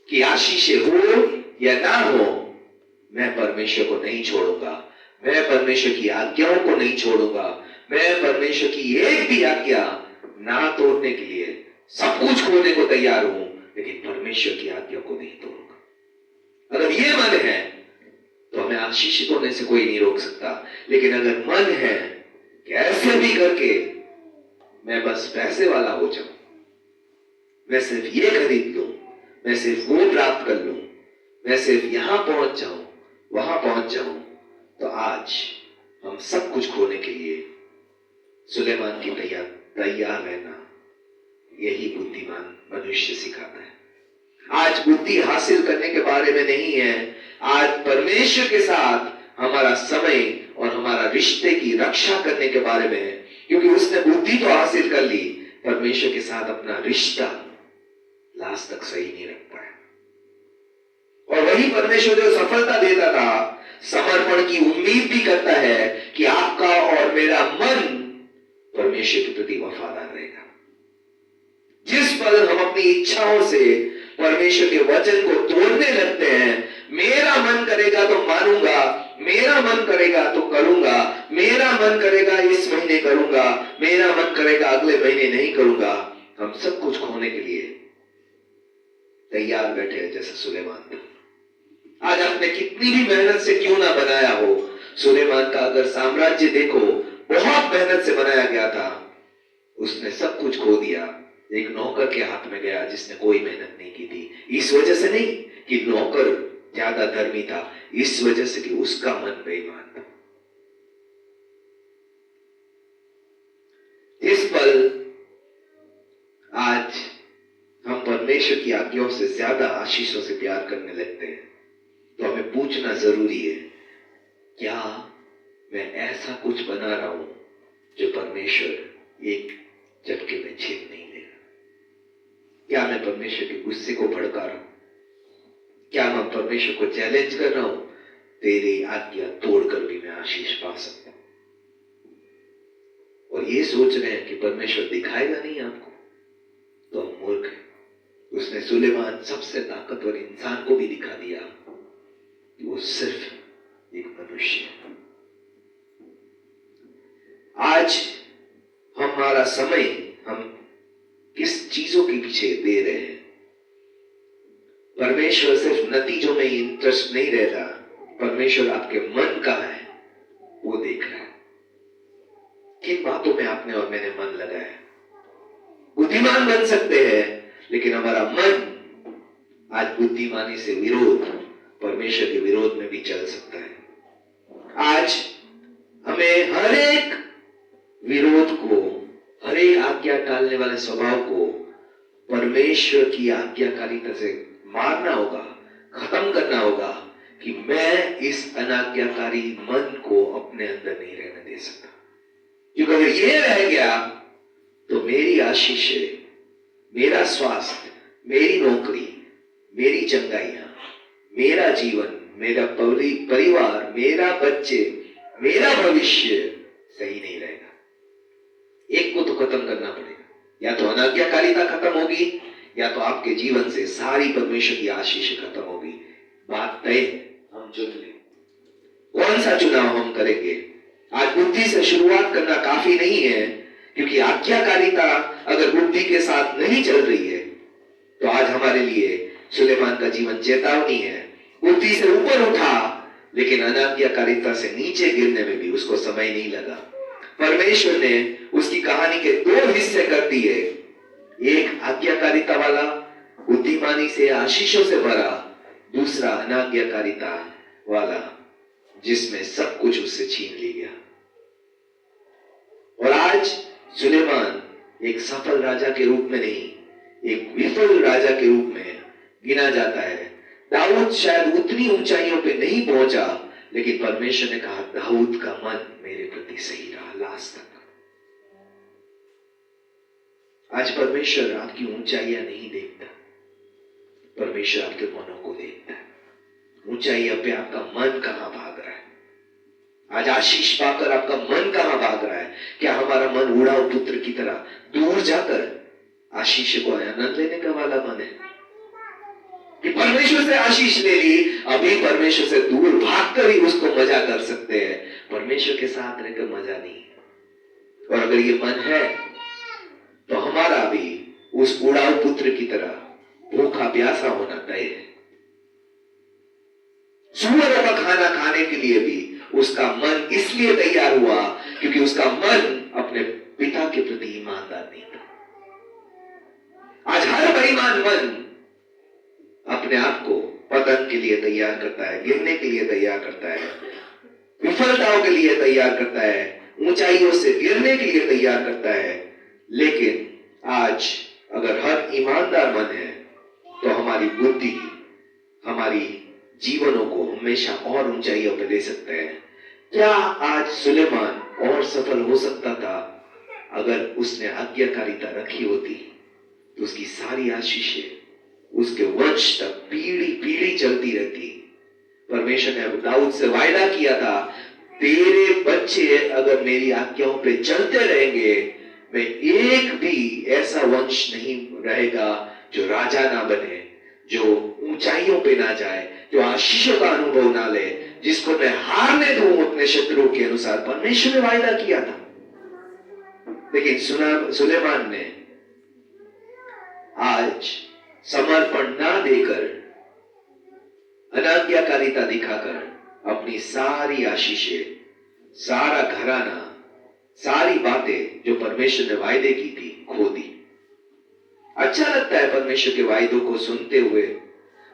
कि आशीष हो या ना हो, मैं परमेश्वर को नहीं छोड़ूंगा, मैं परमेश्वर की आज्ञाओं को नहीं छोड़ूंगा, मैं परमेश्वर की एक भी आज्ञा ना तोड़ने के लिए सब कुछ खोने को तैयार हूं, लेकिन परमेश्वर की आज्ञा को नहीं तोड़ूंगा। अगर ये मन है तो हमें आशीषित होने से कोई नहीं रोक सकता। लेकिन अगर मन है कि ऐसे भी करके मैं बस पैसे वाला हो जाऊं, मैं सिर्फ ये खरीद लूं, मैं सिर्फ वो प्राप्त कर लूं, मैं सिर्फ यहां पहुंच जाऊं, वहां पहुंच जाऊं, तो आज हम सब कुछ खोने के लिए सुलेमान की तैयार रहना, यही बुद्धिमान मनुष्य सिखाता है। आज बुद्धि हासिल करने के बारे में नहीं है, आज परमेश्वर के साथ हमारा समय और हमारा रिश्ते की रक्षा करने के बारे में है। क्योंकि उसने बुद्धि तो हासिल कर ली, परमेश्वर के साथ अपना रिश्ता लास्ट तक सही नहीं रख पाया। और वही परमेश्वर जो सफलता देता था, समर्पण की उम्मीद भी करता है कि आपका और मेरा मन परमेश्वर के प्रति वफादार रहेगा। जिस पल हम अपनी इच्छाओं से परमेश्वर के वचन को तोड़ने लगते हैं, मेरा मन करेगा तो मानूंगा, मेरा मन करेगा तो करूंगा, मेरा मन करेगा इस महीने करूंगा, मेरा मन करेगा अगले महीने नहीं करूंगा, हम सब कुछ खोने के लिए तैयार बैठे हैं, जैसे सुलेमान था। आज आपने कितनी भी मेहनत से क्यों ना बनाया हो, सुलेमान का अगर साम्राज्य देखो, बहुत मेहनत से बनाया गया था, उसने सब कुछ खो दिया, एक नौकर के हाथ में गया जिसने कोई मेहनत नहीं की थी। इस वजह से नहीं कि नौकर ज्यादा धर्मी था, इस वजह से कि उसका मन बेईमान था। इस पल आज हम परमेश्वर की आज्ञाओं से ज्यादा आशीषों से प्यार करने लगते हैं, तो हमें पूछना जरूरी है, क्या मैं ऐसा कुछ बना रहा हूं जो परमेश्वर एक झटके में छीन नहीं देगा? क्या मैं परमेश्वर के गुस्से को भड़का रहा हूं? क्या मैं परमेश्वर को चैलेंज कर रहा हूं, तेरी आज्ञा तोड़कर भी मैं आशीष पा सकता हूं? और ये सोच रहे हैं कि परमेश्वर दिखाएगा नहीं आपको, तो हम मूर्ख हैं। उसने सुलेमान सबसे ताकतवर इंसान को भी दिखा दिया कि वो सिर्फ एक मनुष्य है। आज हमारा समय हम किस चीजों के पीछे दे रहे हैं? परमेश्वर सिर्फ नतीजों में ही इंटरेस्ट नहीं रहता, परमेश्वर आपके मन कहाँ है वो देख रहा है। किन बातों में आपने और मैंने मन लगाया? बुद्धिमान बन सकते हैं, लेकिन हमारा मन आज बुद्धिमानी से विरोध, परमेश्वर के विरोध में भी चल सकता है। आज हमें हर एक विरोध को, हर एक आज्ञा टालने वाले स्वभाव को परमेश्वर की आज्ञाकारिता से मारना होगा, खत्म करना होगा कि मैं इस अनाज्ञाकारी मन को अपने अंदर नहीं रहने दे सकता। क्योंकि अगर ये रह गया तो मेरी आशीष, मेरा स्वास्थ्य, मेरी नौकरी, मेरी चंगाइयां, मेरा जीवन, मेरा परिवार, मेरा बच्चे, मेरा भविष्य सही नहीं रहेगा। एक को तो खत्म करना पड़ेगा, या तो अनाज्ञाकारिता खत्म होगी, या तो आपके जीवन से सारी परमेश्वर की आशीष खत्म होगी। बात तय, हम चुन लें कौन सा चुनाव हम करेंगे। आज बुद्धि से शुरुआत करना काफी नहीं है, क्योंकि आज्ञाकारिता अगर बुद्धि के साथ नहीं चल रही है तो आज हमारे लिए सुलेमान का जीवन चेतावनी है। बुद्धि से ऊपर उठा, लेकिन अनाज्ञाकारिता से नीचे गिरने में भी उसको समय नहीं लगा। परमेश्वर ने उसकी कहानी के दो हिस्से कर दिए, एक आज्ञाकारिता वाला, बुद्धिमानी से आशीषों से भरा, दूसरा अनाज्ञाकारिता वाला, जिसमें सब कुछ उससे छीन लिया गया। और आज सुलेमान एक सफल राजा के रूप में नहीं, एक विफल राजा के रूप में गिना जाता है। दाऊद शायद उतनी ऊंचाइयों पे नहीं पहुंचा, लेकिन परमेश्वर ने कहा दाऊद का मन मेरे प्रति सही रहा लास्ट तक। आज परमेश्वर आपकी ऊंचाइयां नहीं देखता, परमेश्वर आपके मनों को देखता है। ऊंचाइयों पे आपका मन कहां भाग रहा है? आज आशीष पाकर आपका मन कहां भाग रहा है? क्या हमारा मन उड़ाऊ पुत्र की तरह दूर जाकर आशीष को आनंद लेने का वाला मन है कि परमेश्वर से आशीष ले ली, अभी परमेश्वर से दूर भागकर ही उसको मजा कर सकते हैं, परमेश्वर के साथ रहकर मजा नहीं। और अगर ये मन है तो हमारा भी उस उड़ाऊ पुत्र की तरह भूखा प्यासा होना तय है। सूअरों का खाना खाने के लिए भी उसका मन इसलिए तैयार हुआ क्योंकि उसका मन अपने पिता के प्रति ईमानदार नहीं था। आज हर बेईमान मन अपने आप को पतन के लिए तैयार करता है, गिरने के लिए तैयार करता है, विफलताओं के लिए तैयार करता है, ऊंचाइयों से गिरने के लिए तैयार करता है। लेकिन आज अगर हर ईमानदार मन है तो हमारी बुद्धि हमारी जीवनों को हमेशा और ऊंचाइयों पर ले सकते हैं। क्या आज सुलेमान और सफल हो सकता था अगर उसने आज्ञाकारिता रखी होती? तो उसकी सारी आशीषें उसके वंश तक पीढ़ी पीढ़ी चलती रहती। परमेश्वर ने दाऊद से वायदा किया था, तेरे बच्चे अगर मेरी आज्ञाओं पे चलते रहेंगे, मैं एक भी ऐसा वंश नहीं रहेगा जो राजा ना बने, जो ऊंचाइयों पे ना जाए, जो आशीषों का अनुभव ना ले, जिसको मैं हारने दूं अपने शत्रुओं के अनुसार। परमेश्वर ने वायदा किया था। लेकिन सुलेमान ने आज समर्पण ना देकर, अनाज्ञाकारिता दिखाकर अपनी सारी आशीषें, सारा घराना, सारी बातें जो परमेश्वर ने वायदे की थी खो दी। अच्छा लगता है परमेश्वर के वायदों को सुनते हुए।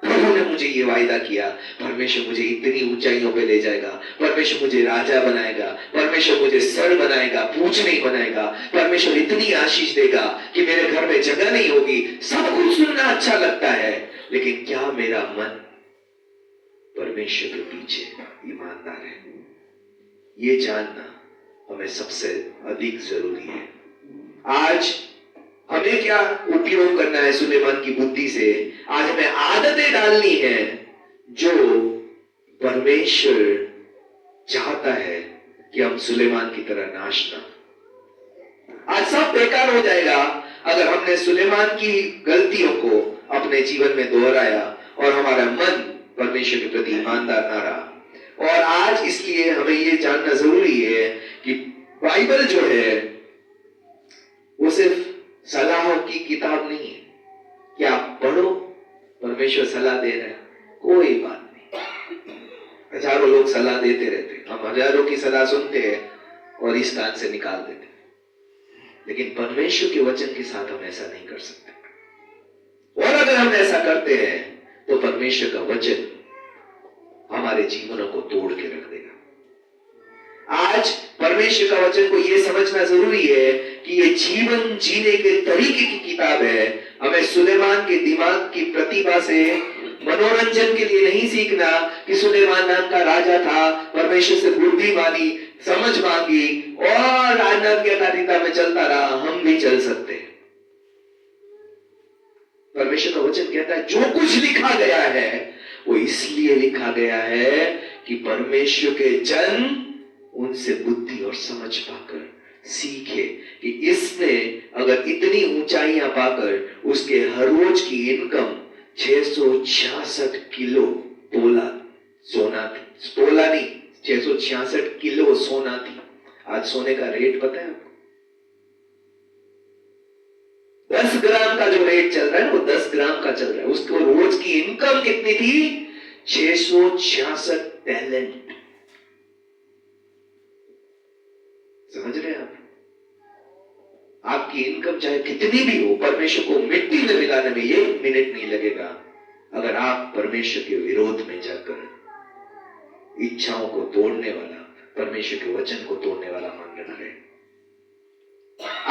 प्रभु ने मुझे ये वायदा किया, परमेश्वर मुझे इतनी ऊंचाइयों पे ले जाएगा, परमेश्वर मुझे राजा बनाएगा, परमेश्वर मुझे सर बनाएगा, पूछ नहीं बनाएगा, परमेश्वर इतनी आशीष देगा कि मेरे घर में जगह नहीं होगी। सब कुछ सुनना अच्छा लगता है, लेकिन क्या मेरा मन परमेश्वर के पीछे ईमानदार है? ये जानना हमें सबसे अधिक जरूरी है। आज हमें क्या उपयोग करना है सुलेमान की बुद्धि से? आज हमें आदतें डालनी है जो परमेश्वर चाहता है कि हम सुलेमान की तरह नाश ना। आज सब बेकार हो जाएगा अगर हमने सुलेमान की गलतियों को अपने जीवन में दोहराया और हमारा मन परमेश्वर के प्रति ईमानदार ना रहा। और आज इसलिए हमें ये जानना जरूरी है कि बाइबल जो है वो सिर्फ सलाहों की किताब नहीं है कि आप पढ़ो, परमेश्वर सलाह दे रहे हैं, कोई बात नहीं। हजारों लोग सलाह देते रहते हैं, हम हजारों की सलाह सुनते हैं और इस कान से निकाल देते हैं, लेकिन परमेश्वर के वचन के साथ हम ऐसा नहीं कर सकते। और अगर हम ऐसा करते हैं तो परमेश्वर का वचन हमारे जीवनों को तोड़ के रख देगा। आज परमेश्वर का वचन को यह समझना जरूरी है कि ये जीवन जीने के तरीके की किताब है। हमें सुलेमान के दिमाग की प्रतिभा से मनोरंजन के लिए नहीं सीखना कि सुलेमान नाम का राजा था, परमेश्वर से बुद्धि मांगी, समझ मांगी और आज्ञाकारिता में चलता रहा। हम भी चल सकते हैं। परमेश्वर का वचन कहता है जो कुछ लिखा गया है वो इसलिए लिखा गया है कि परमेश्वर के जन उनसे बुद्धि और समझ पाकर सीखे कि इसने अगर इतनी ऊंचाइयां पाकर उसके हर रोज की इनकम 666 किलो तोला सोना थी, तोला नहीं 666 किलो सोना थी। आज सोने का रेट पता है आपको? 10 ग्राम का जो रेट चल रहा है वो 10 ग्राम का चल रहा है। उसको रोज की इनकम कितनी थी? 666 टैलेंट। समझ रहे हैं आप? आपकी इनकम चाहे कितनी भी हो, परमेश्वर को मिट्टी में मिलाने में 1 मिनट नहीं लगेगा अगर आप परमेश्वर के विरोध में जाकर इच्छाओं को तोड़ने वाला, परमेश्वर के वचन को तोड़ने वाला मन रख रहे।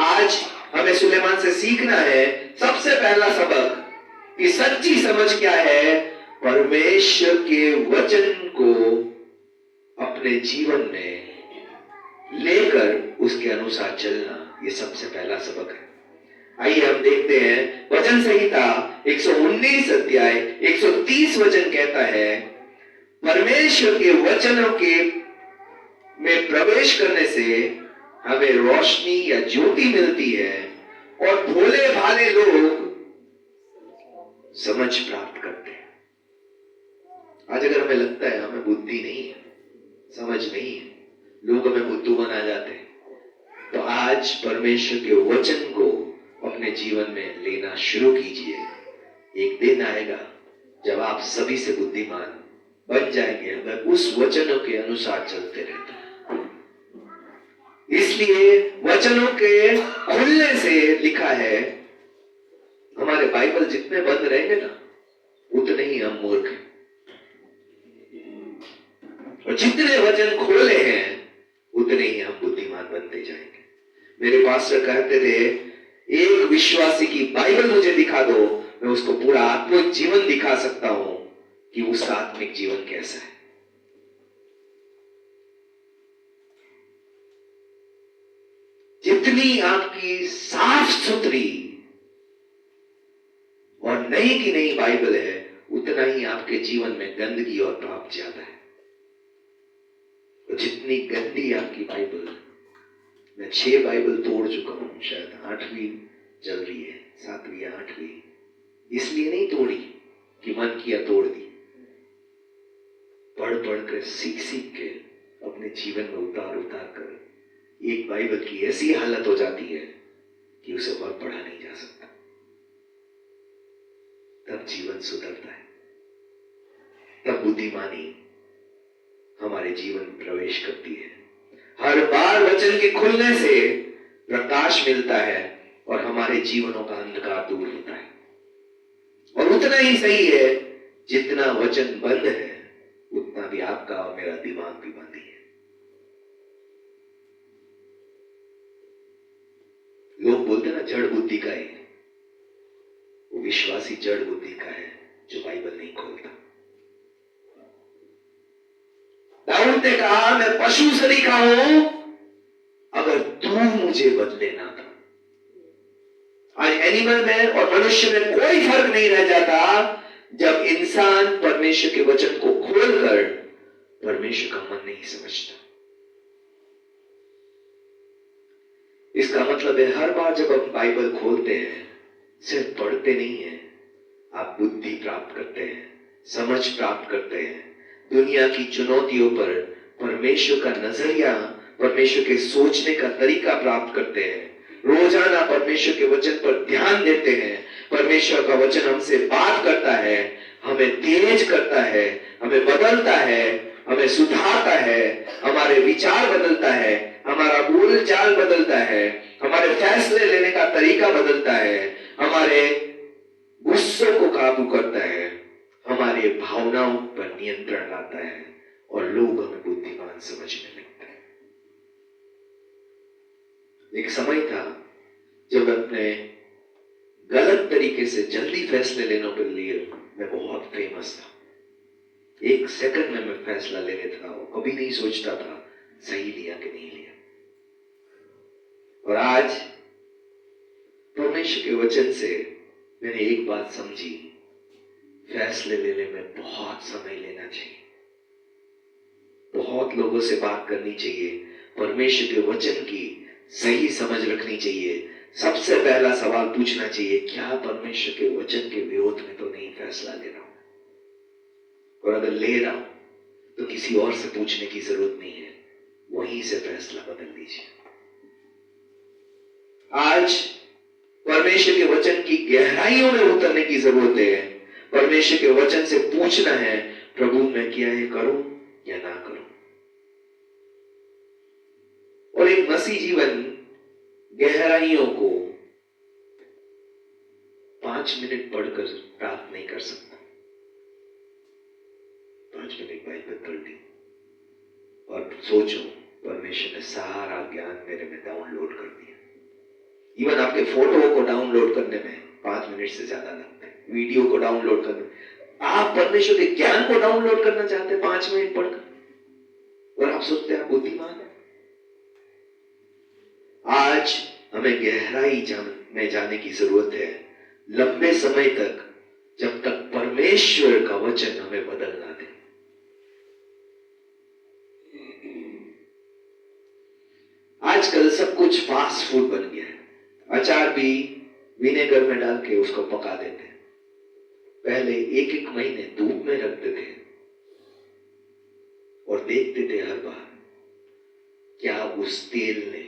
आज हमें सुलेमान से सीखना है सबसे पहला सबक कि सच्ची समझ क्या है। परमेश्वर के वचन को अपने जीवन में लेकर उसके अनुसार चलना, ये सबसे पहला सबक है। आइए हम देखते हैं वचन संहिता 119 अध्याय 130 वचन कहता है, परमेश्वर के वचनों के में प्रवेश करने से हमें रोशनी या ज्योति मिलती है और भोले भाले लोग समझ प्राप्त करते हैं। आज अगर हमें लगता है हमें बुद्धि नहीं है, समझ नहीं है, लोग हमें बुद्धू बना जाते हैं, तो आज परमेश्वर के वचन को अपने जीवन में लेना शुरू कीजिए। एक दिन आएगा जब आप सभी से बुद्धिमान बन जाएंगे अगर उस वचनों के अनुसार चलते रहते हैं। इसलिए वचनों के खुलने से लिखा है, हमारे बाइबल जितने बंद रहेंगे ना उतने ही हम मूर्ख हैं, और जितने वचन खोले हैं उतने ही हम बुद्धिमान बनते जाएंगे। मेरे पास्टर कहते थे, एक विश्वासी की बाइबल मुझे दिखा दो, मैं उसको पूरा आत्मिक जीवन दिखा सकता हूं कि उसका आत्मिक जीवन कैसा है। जितनी आपकी साफ सुथरी और नई की नई बाइबल है उतना ही आपके जीवन में गंदगी और पाप ज्यादा है। तो जितनी गंदी आपकी बाइबल, मैं 6 बाइबल तोड़ चुका हूं, शायद 8वीं चल रही है, 7वीं या 8वीं, इसलिए नहीं तोड़ी कि मन किया तोड़ दी, पढ़ पढ़ कर सीख सीख के अपने जीवन में उतार उतार कर एक बाइबल की ऐसी हालत हो जाती है कि उसे और पढ़ा नहीं जा सकता। तब जीवन सुधरता है, तब बुद्धिमानी हमारे जीवन में प्रवेश करती है। हर बार वचन के खुलने से प्रकाश मिलता है और हमारे जीवनों का अंधकार दूर होता है। और उतना ही सही है, जितना वचन बंद है उतना भी आपका और मेरा दिमाग भी बंद ही है। लोग बोलते ना जड़ बुद्धि का है, वो विश्वासी जड़ बुद्धि का है जो बाइबल नहीं खोलता। दाऊद ने कहा, मैं पशु सरीखा हूं अगर तू मुझे बदले ना था। आज एनिमल में और मनुष्य में कोई फर्क नहीं रह जाता जब इंसान परमेश्वर के वचन को खोलकर परमेश्वर का मन नहीं समझता। इसका मतलब है हर बार जब हम बाइबल खोलते हैं सिर्फ पढ़ते नहीं हैं, आप बुद्धि प्राप्त करते हैं, समझ प्राप्त करते हैं, दुनिया की चुनौतियों पर परमेश्वर का नजरिया, परमेश्वर के सोचने का तरीका प्राप्त करते हैं, रोजाना परमेश्वर के वचन पर ध्यान देते हैं। परमेश्वर का वचन हमसे बात करता है, हमें तेज करता है, हमें बदलता है, हमें सुधारता है, हमारे विचार बदलता है, हमारा बोल चाल बदलता है, हमारे फैसले लेने का तरीका बदलता है, हमारे गुस्सों को काबू करता है, हमारे भावनाओं पर नियंत्रण लाता है और लोग हमें बुद्धिमान समझने लगते हैं। एक समय था जब अपने गलत तरीके से जल्दी फैसले लेने के लिए मैं बहुत फेमस था। 1 सेकंड में मैं फैसला ले लेता था, कभी नहीं सोचता था सही लिया कि नहीं लिया। और आज परमेश्वर के वचन से मैंने एक बात समझी, फैसले लेने में बहुत समय लेना चाहिए, बहुत लोगों से बात करनी चाहिए, परमेश्वर के वचन की सही समझ रखनी चाहिए। सबसे पहला सवाल पूछना चाहिए, क्या परमेश्वर के वचन के विरोध में तो नहीं फैसला ले रहा हूं? और अगर ले रहा हूं तो किसी और से पूछने की जरूरत नहीं है, वहीं से फैसला बदल दीजिए। आज परमेश्वर के वचन की गहराइयों में उतरने की जरूरत है। परमेश्वर के वचन से पूछना है, प्रभु मैं क्या ये करूं या ना करूं? और एक मसीह जीवन गहराइयों को 5 मिनट पढ़कर प्राप्त नहीं कर सकता। 5 मिनट बाइबल पढ़ ली और सोचो, परमेश्वर ने सारा ज्ञान मेरे में डाउनलोड कर दिया। इवन आपके फोटो को डाउनलोड करने में 5 मिनट से ज्यादा लगता है, वीडियो को डाउनलोड करने। आप परमेश्वर के ज्ञान को डाउनलोड करना चाहते हैं 5 मिनट पढ़कर, और आप सोचते हैं आप बुद्धिमान है। आज हमें गहराई में जाने की जरूरत है, लंबे समय तक, जब तक परमेश्वर का वचन हमें बदल ना दे। कुछ फास्ट फूड बन गया है। अचार भी विनेगर में डाल के उसको पका देते हैं। पहले एक एक महीने धूप में रखते थे और देखते थे हर बार क्या उस तेल ने,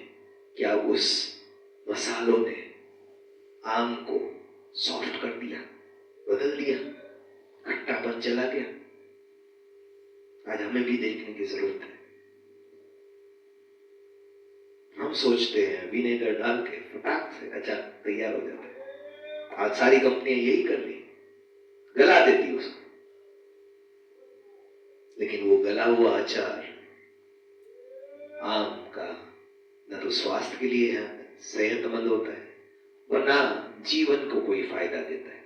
क्या उस मसालों ने आम को सॉफ्ट कर दिया, बदल दिया, खट्टापन चला गया। आज हमें भी देखने की जरूरत है। हम सोचते हैं विनेगर डाल के फटाक से अचार तैयार हो जाता है। आज सारी कंपनियां यही कर रही, गला देती उसको। लेकिन वो गला हुआ अचार आम का न तो स्वास्थ्य के लिए है, सेहतमंद होता है, और ना जीवन को कोई फायदा देता है।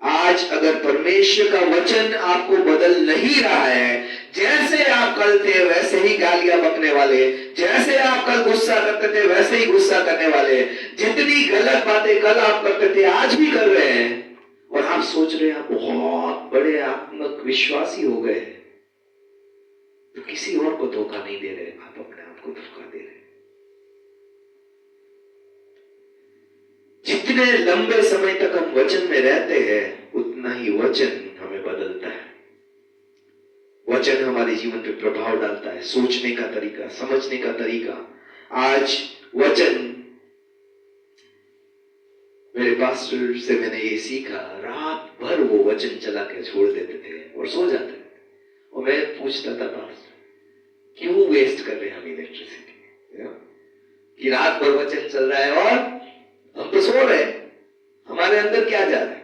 आज अगर परमेश्वर का वचन आपको बदल नहीं रहा है, जैसे आप कल थे वैसे ही गालियां बकने वाले, जैसे आप कल गुस्सा करते थे वैसे ही गुस्सा करने वाले, जितनी गलत बातें कल आप करते थे आज भी कर रहे हैं, और आप सोच रहे हैं आप बहुत बड़े आत्मिक विश्वासी हो गए, तो किसी और को धोखा नहीं दे रहे, आप अपने आप को धोखा दे रहे। जितने लंबे समय तक हम वचन में रहते हैं उतना ही वचन हमें बदलता है। वचन हमारे जीवन पे प्रभाव डालता है, सोचने का तरीका, समझने का तरीका। आज वचन, मेरे पास्टर से मैंने ये सीखा, रात भर वो वचन चला के छोड़ देते थे और सो जाते थे। और मैं पूछता था पास्टर क्यों वेस्ट कर रहे हैं हम इलेक्ट्रिसिटी, कि रात भर वचन चल रहा है और हम तो सो रहे हैं, हमारे अंदर क्या जा रहा है?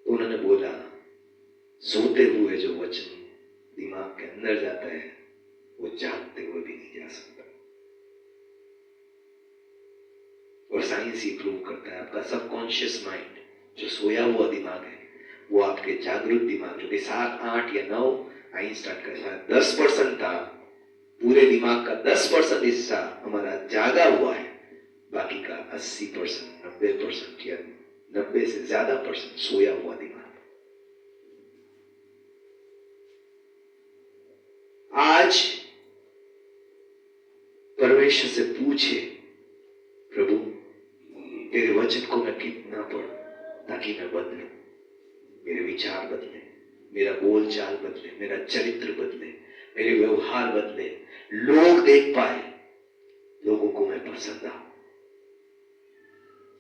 तो उन्होंने बोला सोते हुए जो वचन दिमाग के अंदर जाता है वो जागते हुए भी नहीं जा सकता। और साइंस ही प्रूव करता है आपका सबकॉन्शियस माइंड, जो सोया हुआ दिमाग है, वो आपके जागरूक दिमाग, जो कि 7, 8 या 9, आइंस्टाइन का शायद 10% था, पूरे दिमाग का 10% हिस्सा हमारा जागा हुआ है, बाकी का 80%, 90% या 90 से ज्यादा % सोया हुआ दिमाग। आज परमेश्वर से पूछे, प्रभु तेरे वचन को मैं कितना पढ़ूं ताकि मैं बदलूं, मेरे विचार बदले, मेरा बोल चाल बदले, मेरा चरित्र बदले, मेरे व्यवहार बदले, लोग देख पाए, लोगों को मैं पसंद आऊं।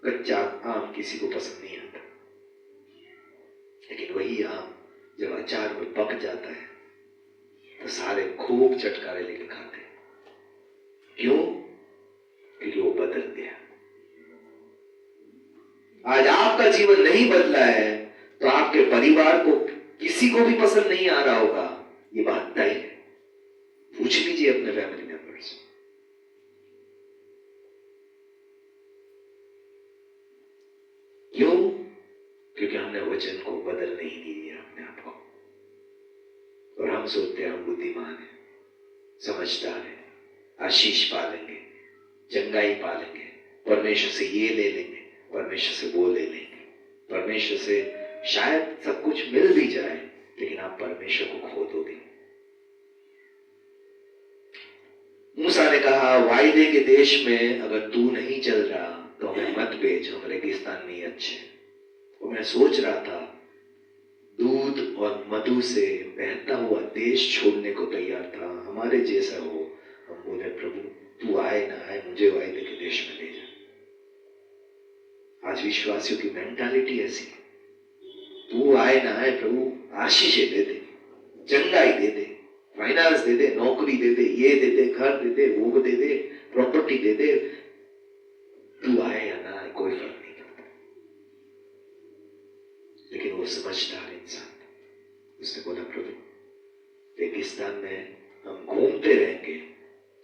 कच्चा आम किसी को पसंद नहीं आता, लेकिन वही आम जब अचार में पक जाता है तो सारे खूब चटकारे लेके खाते हैं। क्यों? क्योंकि वो बदल गया। आज आपका जीवन नहीं बदला है तो आपके परिवार को किसी को भी पसंद नहीं आ रहा होगा, ये बात तय है। पूछ लीजिए अपने फैमिली मेंबर्स। क्यों? क्योंकि हमने वचन को बदलने ही नहीं दिया अपने आप को। और हम सोचते हैं हम बुद्धिमान हैं, समझदार हैं, आशीष पालेंगे, चंगाई पालेंगे, परमेश्वर से ये ले लेंगे, परमेश्वर से वो ले लेंगे, परमेश्वर से शायद सब कुछ मिल भी जाए, लेकिन आप परमेश्वर को खो दोगे। मूसा ने कहा वायदे के देश में अगर तू नहीं चल रहा तो हमें मत भेज, हम रेगिस्तान में ही अच्छे। और मैं सोच रहा था दूध और मधु से बहता हुआ देश छोड़ने को तैयार था, हमारे जैसा हो। हम बोले प्रभु तू आए ना आए, मुझे वायदे के देश में ले जा। आज विश्वासियों की मेंटालिटी ऐसी है, तू आए ना आए प्रभु, आशीषें दे दे, चंगाई दे दे, फाइनेंस दे दे, नौकरी दे दे, ये दे दे, घर दे दे, वो दे दे, प्रॉपर्टी दे दे, तू आए या ना आए कोई फर्क नहीं पड़ता। लेकिन वो समझदार इंसान, उसने बोला प्रभु रेगिस्तान में हम घूमते रहेंगे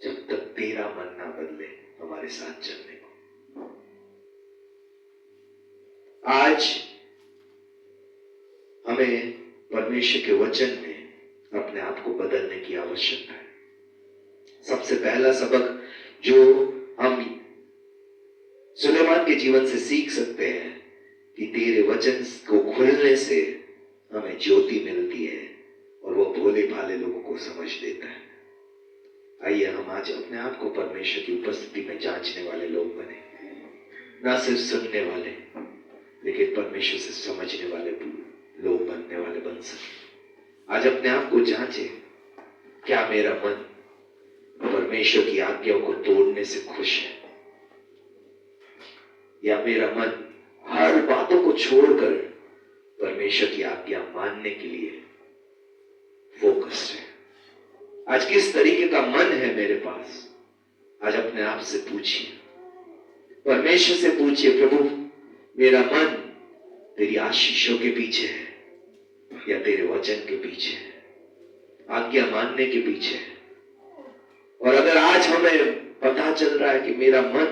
जब तक तेरा मन ना बदले हमारे साथ चलने को। आज हमें परमेश्वर के वचन में अपने आप को बदलने की आवश्यकता है। सबसे पहला सबक जो हम सुलेमान के जीवन से सीख सकते हैं कि तेरे वचन को खुलने से हमें ज्योति मिलती है और वो भोले भाले लोगों को समझ देता है। आइए हम आज अपने आप को परमेश्वर की उपस्थिति में जांचने वाले लोग बने, ना सिर्फ सुनने वाले लेकिन परमेश्वर से समझने वाले लोग बनने वाले बन सके। आज अपने आप को जांचे, क्या मेरा मन परमेश्वर की आज्ञाओं को तोड़ने से खुश है, या मेरा मन हर बातों को छोड़कर परमेश्वर की आज्ञा मानने के लिए फोकस्ड है। आज किस तरीके का मन है मेरे पास? आज अपने आप से पूछिए, परमेश्वर से पूछिए, प्रभु मेरा मन तेरी आशीषों के पीछे है या तेरे वचन के पीछे है, आज्ञा मानने के पीछे है? और अगर आज हमें पता चल रहा है कि मेरा मन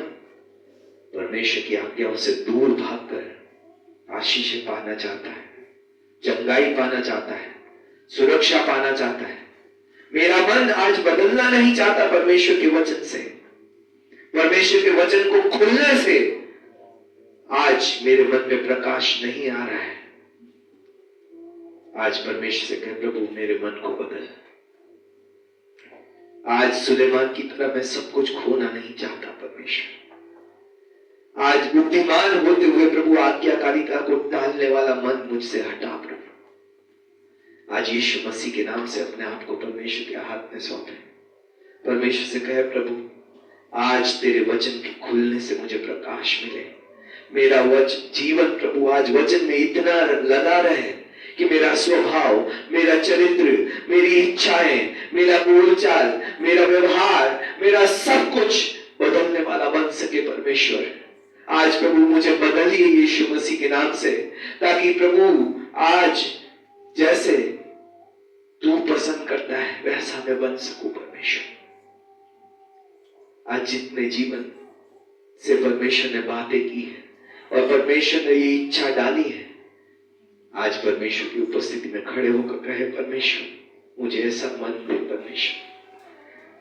परमेश्वर की आज्ञाओं से दूर भागकर आशीषें पाना चाहता है, चंगाई पाना चाहता है, सुरक्षा पाना चाहता है, मेरा मन आज बदलना नहीं चाहता परमेश्वर के वचन से, परमेश्वर के वचन को खुलने से आज मेरे मन में प्रकाश नहीं आ रहा है, आज परमेश्वर से कहे, प्रभु मेरे मन को बदल। आज सुलेमान की तरह मैं सब कुछ खोना नहीं चाहता परमेश्वर। आज बुद्धिमान होते हुए प्रभु आज्ञाकारिता को टालने वाला मन मुझसे हटा प्रभु। आज यीशु मसीह के नाम से अपने आप को परमेश्वर के हाथ में सौंपे, परमेश्वर से कहे, प्रभु आज तेरे वचन के खुलने से मुझे प्रकाश मिले, मेरा जीवन प्रभु आज वचन में इतना लगा रहे कि मेरा स्वभाव, मेरा चरित्र, मेरी इच्छाएं, मेरा बोलचाल, मेरा व्यवहार, मेरा सब कुछ बदलने वाला बन सके परमेश्वर। आज प्रभु मुझे बदलिए यीशु मसीह के नाम से, ताकि प्रभु आज जैसे तू पसंद करता है वैसा मैं बन सकूं परमेश्वर। आज जितने जीवन से परमेश्वर ने बातें की है और परमेश्वर ने ये इच्छा डाली है, आज परमेश्वर की उपस्थिति में खड़े होकर कहे, परमेश्वर मुझे ऐसा मन दे परमेश्वर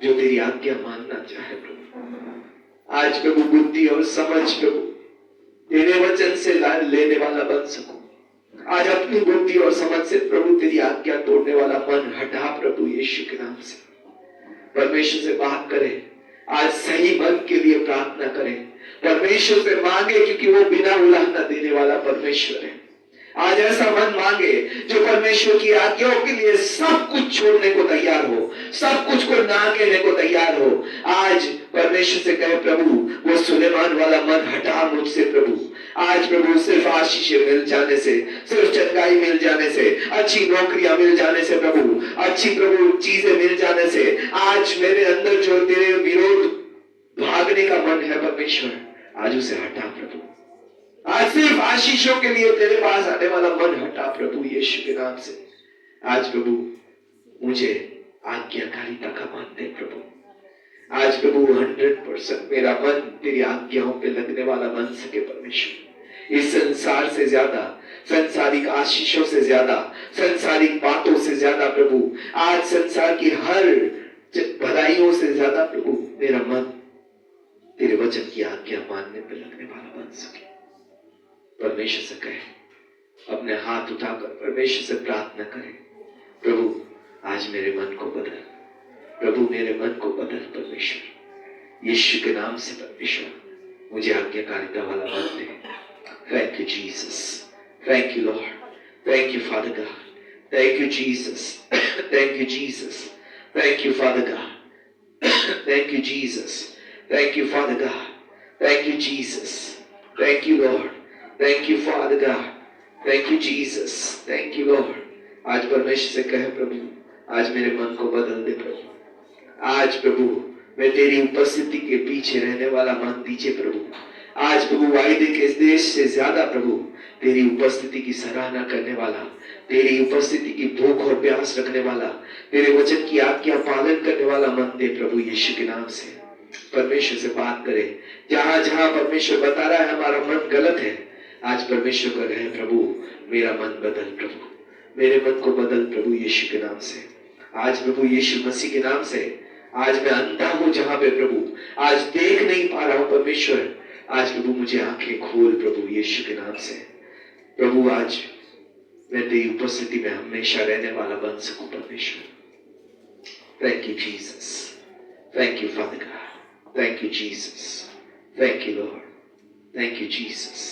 जो तेरी आज्ञा मानना चाहे प्रभु। आज प्रभु बुद्धि और समझ प्रभु तेरे वचन से लेने वाला बन सकूं। आज अपनी बुद्धि और समझ से प्रभु तेरी आज्ञा तोड़ने वाला मन हटा प्रभु यीशु के नाम से। परमेश्वर से बात करें, आज सही मन के लिए प्रार्थना करें, परमेश्वर से मांगे, क्योंकि वो बिना उलाहना देने वाला परमेश्वर है। आज ऐसा मन मांगे जो परमेश्वर की आज्ञाओं के लिए सब कुछ छोड़ने को तैयार हो, सब कुछ को ना कहने को तैयार हो। आज परमेश्वर से कहे, प्रभु वो सुलेमान वाला मन हटा मुझसे प्रभु। आज प्रभु सिर्फ आशीषें मिल जाने से, सिर्फ चंगाई मिल जाने से, अच्छी नौकरियां मिल जाने से प्रभु, अच्छी प्रभु चीजें मिल जाने से, आज मेरे अंदर जो तेरे विरोध भागने का मन है परमेश्वर, आज उसे हटा प्रभु। आज सिर्फ आशीषों के लिए तेरे पास आने वाला मन हटा प्रभु यीशु के नाम से। आज प्रभु मुझे आज्ञाकारिता का मन दे प्रभु। आज प्रभु 100% मेरा मन तेरी आज्ञाओं पे लगने वाला बन सके परमेश्वर। इस संसार से ज्यादा, संसारिक आशीषों से ज्यादा, संसारिक बातों से ज्यादा प्रभु, आज संसार की हर भलाइयों से ज्यादा प्रभु मेरा मन तेरे वचन की आज्ञा मानने पे लगने वाला बन सके। परमेश्वर से कहे, अपने हाथ उठाकर परमेश्वर से प्रार्थना करें, प्रभु आज मेरे मन को बदल, प्रभु मेरे मन को बदल परमेश्वर यीशु के नाम से। परमेश्वर मुझे आज्ञाकारिता वाला मन दे। Thank you Jesus, thank you Lord, thank you Father God, thank you Jesus, thank you Jesus, thank you Father God, thank you Jesus, thank you Father God, thank you Jesus, thank you Lord, thank you Father God, thank you Jesus, thank you Lord. आज परमेश्वर से कहे, प्रभु आज मेरे मन को बदल दे प्रभु। आज प्रभु मैं तेरी उपस्थिति के पीछे रहने वाला मन दीजिए प्रभु। आज प्रभु वायदे के इस देश से ज्यादा प्रभु तेरी उपस्थिति की सराहना करने वाला, तेरी उपस्थिति की भूख और प्यास रखने वाला, तेरे वचन की आज्ञा पालन करने वाला मन दे प्रभु यीशु के नाम से। परमेश्वर से बात करें, जहां जहां परमेश्वर बता रहा है हमारा मन गलत है, आज परमेश्वर कर रहे हैं, प्रभु मेरा मन बदल प्रभु, मेरे मन को बदल प्रभु यीशु के नाम से। आज प्रभु यीशु मसीह के नाम से, आज मैं अंधा हूं जहां पे प्रभु, आज देख नहीं पा रहा हूं परमेश्वर, आज प्रभु मुझे आंखें खोल प्रभु यीशु के नाम से। प्रभु आज मैं तेरी उपस्थिति में हमेशा रहने वाला बन सकूं परमेश्वर। Thank you Jesus, Thank you, Father God. Thank you, Jesus. Thank you, Lord. Thank you, Jesus.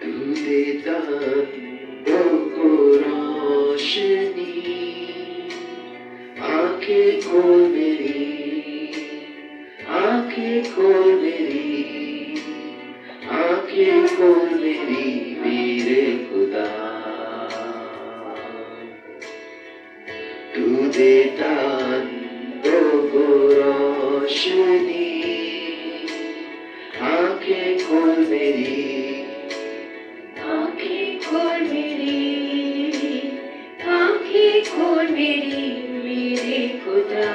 तू देता अंधों को रोशनी, आंखें खोल मेरी, आंखें खोल मेरी, आंखें खोल मेरी मेरे खुदा। तू देता अंधों को रोशनी, आंखें खोल मेरी, आंखें खोल मेरी, आंखें खोल मेरी मेरे खुदा।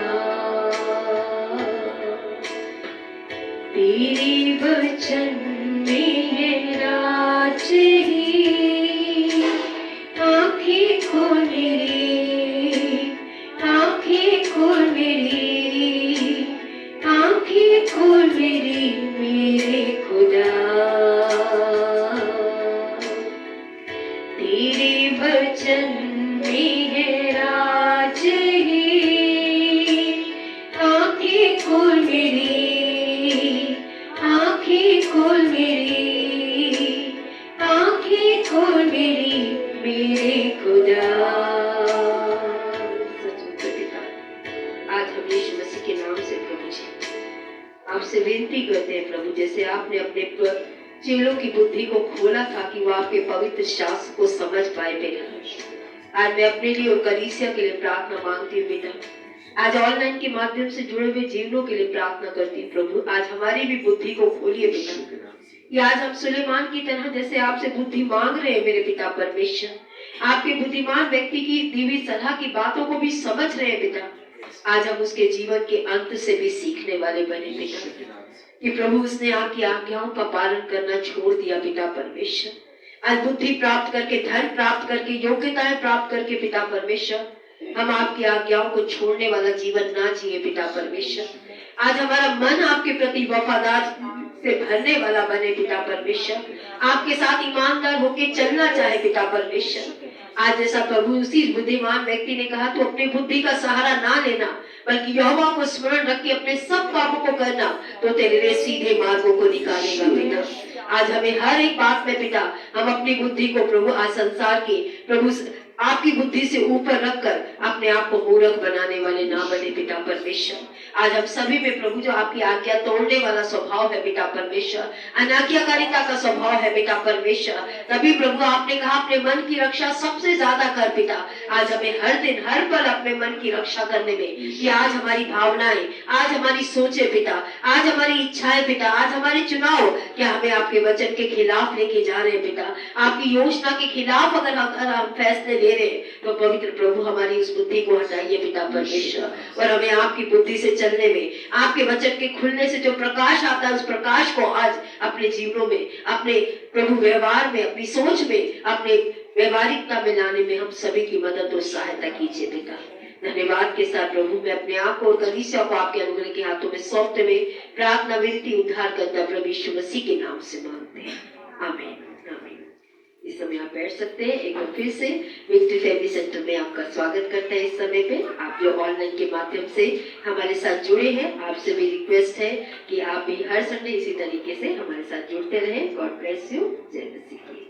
तेरी वचन में है राज ही, आंखें खोल मेरी, आंखें खोल मेरी, आंखें खोल मेरी मेरे खुदा। तेरे वचन में है राज ही, आंखें खोल मेरी, आंखें खोल मेरी, आंखें खोल मेरी मेरे खुदा। आज हम यीशु मसीह के नाम से प्रभु जी आपसे विनती करते हैं प्रभु, जैसे आपने अपने चेलों की बुद्धि को खोला था कि वो आपके पवित्र शास्त्र को समझ पाए पिता। आज मैं अपने लिए और कलीसिया के लिए प्रार्थना मांगती हूँ पिता। आज ऑनलाइन के माध्यम से जुड़े हुए जीवनों के लिए प्रार्थना करती हूँ प्रभु, आज हमारी भी बुद्धि को खोलिए पिता। कि आज हम सुलेमान की तरह जैसे आपसे बुद्धि मांग रहे हैं मेरे पिता परमेश्वर, आपके बुद्धिमान व्यक्ति की दी हुई सलाह की बातों को भी समझ रहे हैं पिता। आज हम उसके जीवन के अंत से भी सीखने वाले बने पिता। कि प्रभु उसने आपकी आज्ञाओं का पालन करना छोड़ दिया पिता परमेश्वर। आज बुद्धि प्राप्त करके, धन प्राप्त करके, योग्यताएं प्राप्त करके पिता परमेश्वर, हम आपकी आज्ञाओं को छोड़ने वाला जीवन ना जिए पिता परमेश्वर। आज हमारा मन आपके प्रति वफादार से भरने वाला बने पिता परमेश्वर। आपके साथ ईमानदार होके चलना चाहे पिता परमेश्वर। आज जैसा प्रभु उसी बुद्धिमान व्यक्ति ने कहा, तो अपनी बुद्धि का सहारा ना लेना, बल्कि यहोवा को स्मरण रख के अपने सब कामों को करना, तो तेरे लिए सीधे मार्गों को निकालेगा पिता। आज हमें हर एक बात में पिता, हम अपनी बुद्धि को प्रभु आज संसार की प्रभु आपकी बुद्धि से ऊपर रखकर अपने आप को मूर्ख बनाने वाले ना बने पिता परमेश्वर। आज हम सभी में प्रभु जो आपकी आज्ञा तोड़ने वाला स्वभाव है पिता परमेश्वर, अनाज्ञाकारिता का स्वभाव है पिता परमेश्वर, तभी प्रभु आपने कहा अपने मन की रक्षा सबसे ज्यादा कर पिता। आज हमें हर दिन हर पल अपने मन की रक्षा करने में, कि आज हमारी भावनाएं, आज हमारी सोचे पिता, आज हमारी इच्छाएं पिता, आज हमारे चुनाव क्या हमें आपके वचन के खिलाफ लेके जा रहे हैं पिता। आपकी योजना के खिलाफ अगर हम फैसले ले रहे हैं, तो पवित्र प्रभु हमारी उस बुद्धि को हटाइए पिता परमेश्वर, और हमें आपकी बुद्धि से चलने में, आपके वचन के खुलने से जो प्रकाश आता है, उस प्रकाश को आज अपने जीवनों में, अपने प्रभु व्यवहार में, अपनी सोच में, अपने व्यवहारिकता में लाने में हम सभी की मदद और सहायता कीजिए पिता। धन्यवाद के साथ प्रभु मैं अपने आप को और कलीसिया को आपके अनुग्रह के हाथों में सौंपते हुए प्रार्थना विनती उद्धार करता प्रभु यीशु मसीह के नाम से मांगते हैं, आमीन आमीन। इस समय आप बैठ सकते हैं। एक बार फिर से विक्ट्री फैमिली सेंटर में आपका स्वागत करता है। इस समय पे आप जो ऑनलाइन के माध्यम से हमारे साथ जुड़े हैं, आपसे भी रिक्वेस्ट है कि आप भी हर संडे इसी तरीके से हमारे साथ जुड़ते रहें। God bless you. जय मसीह।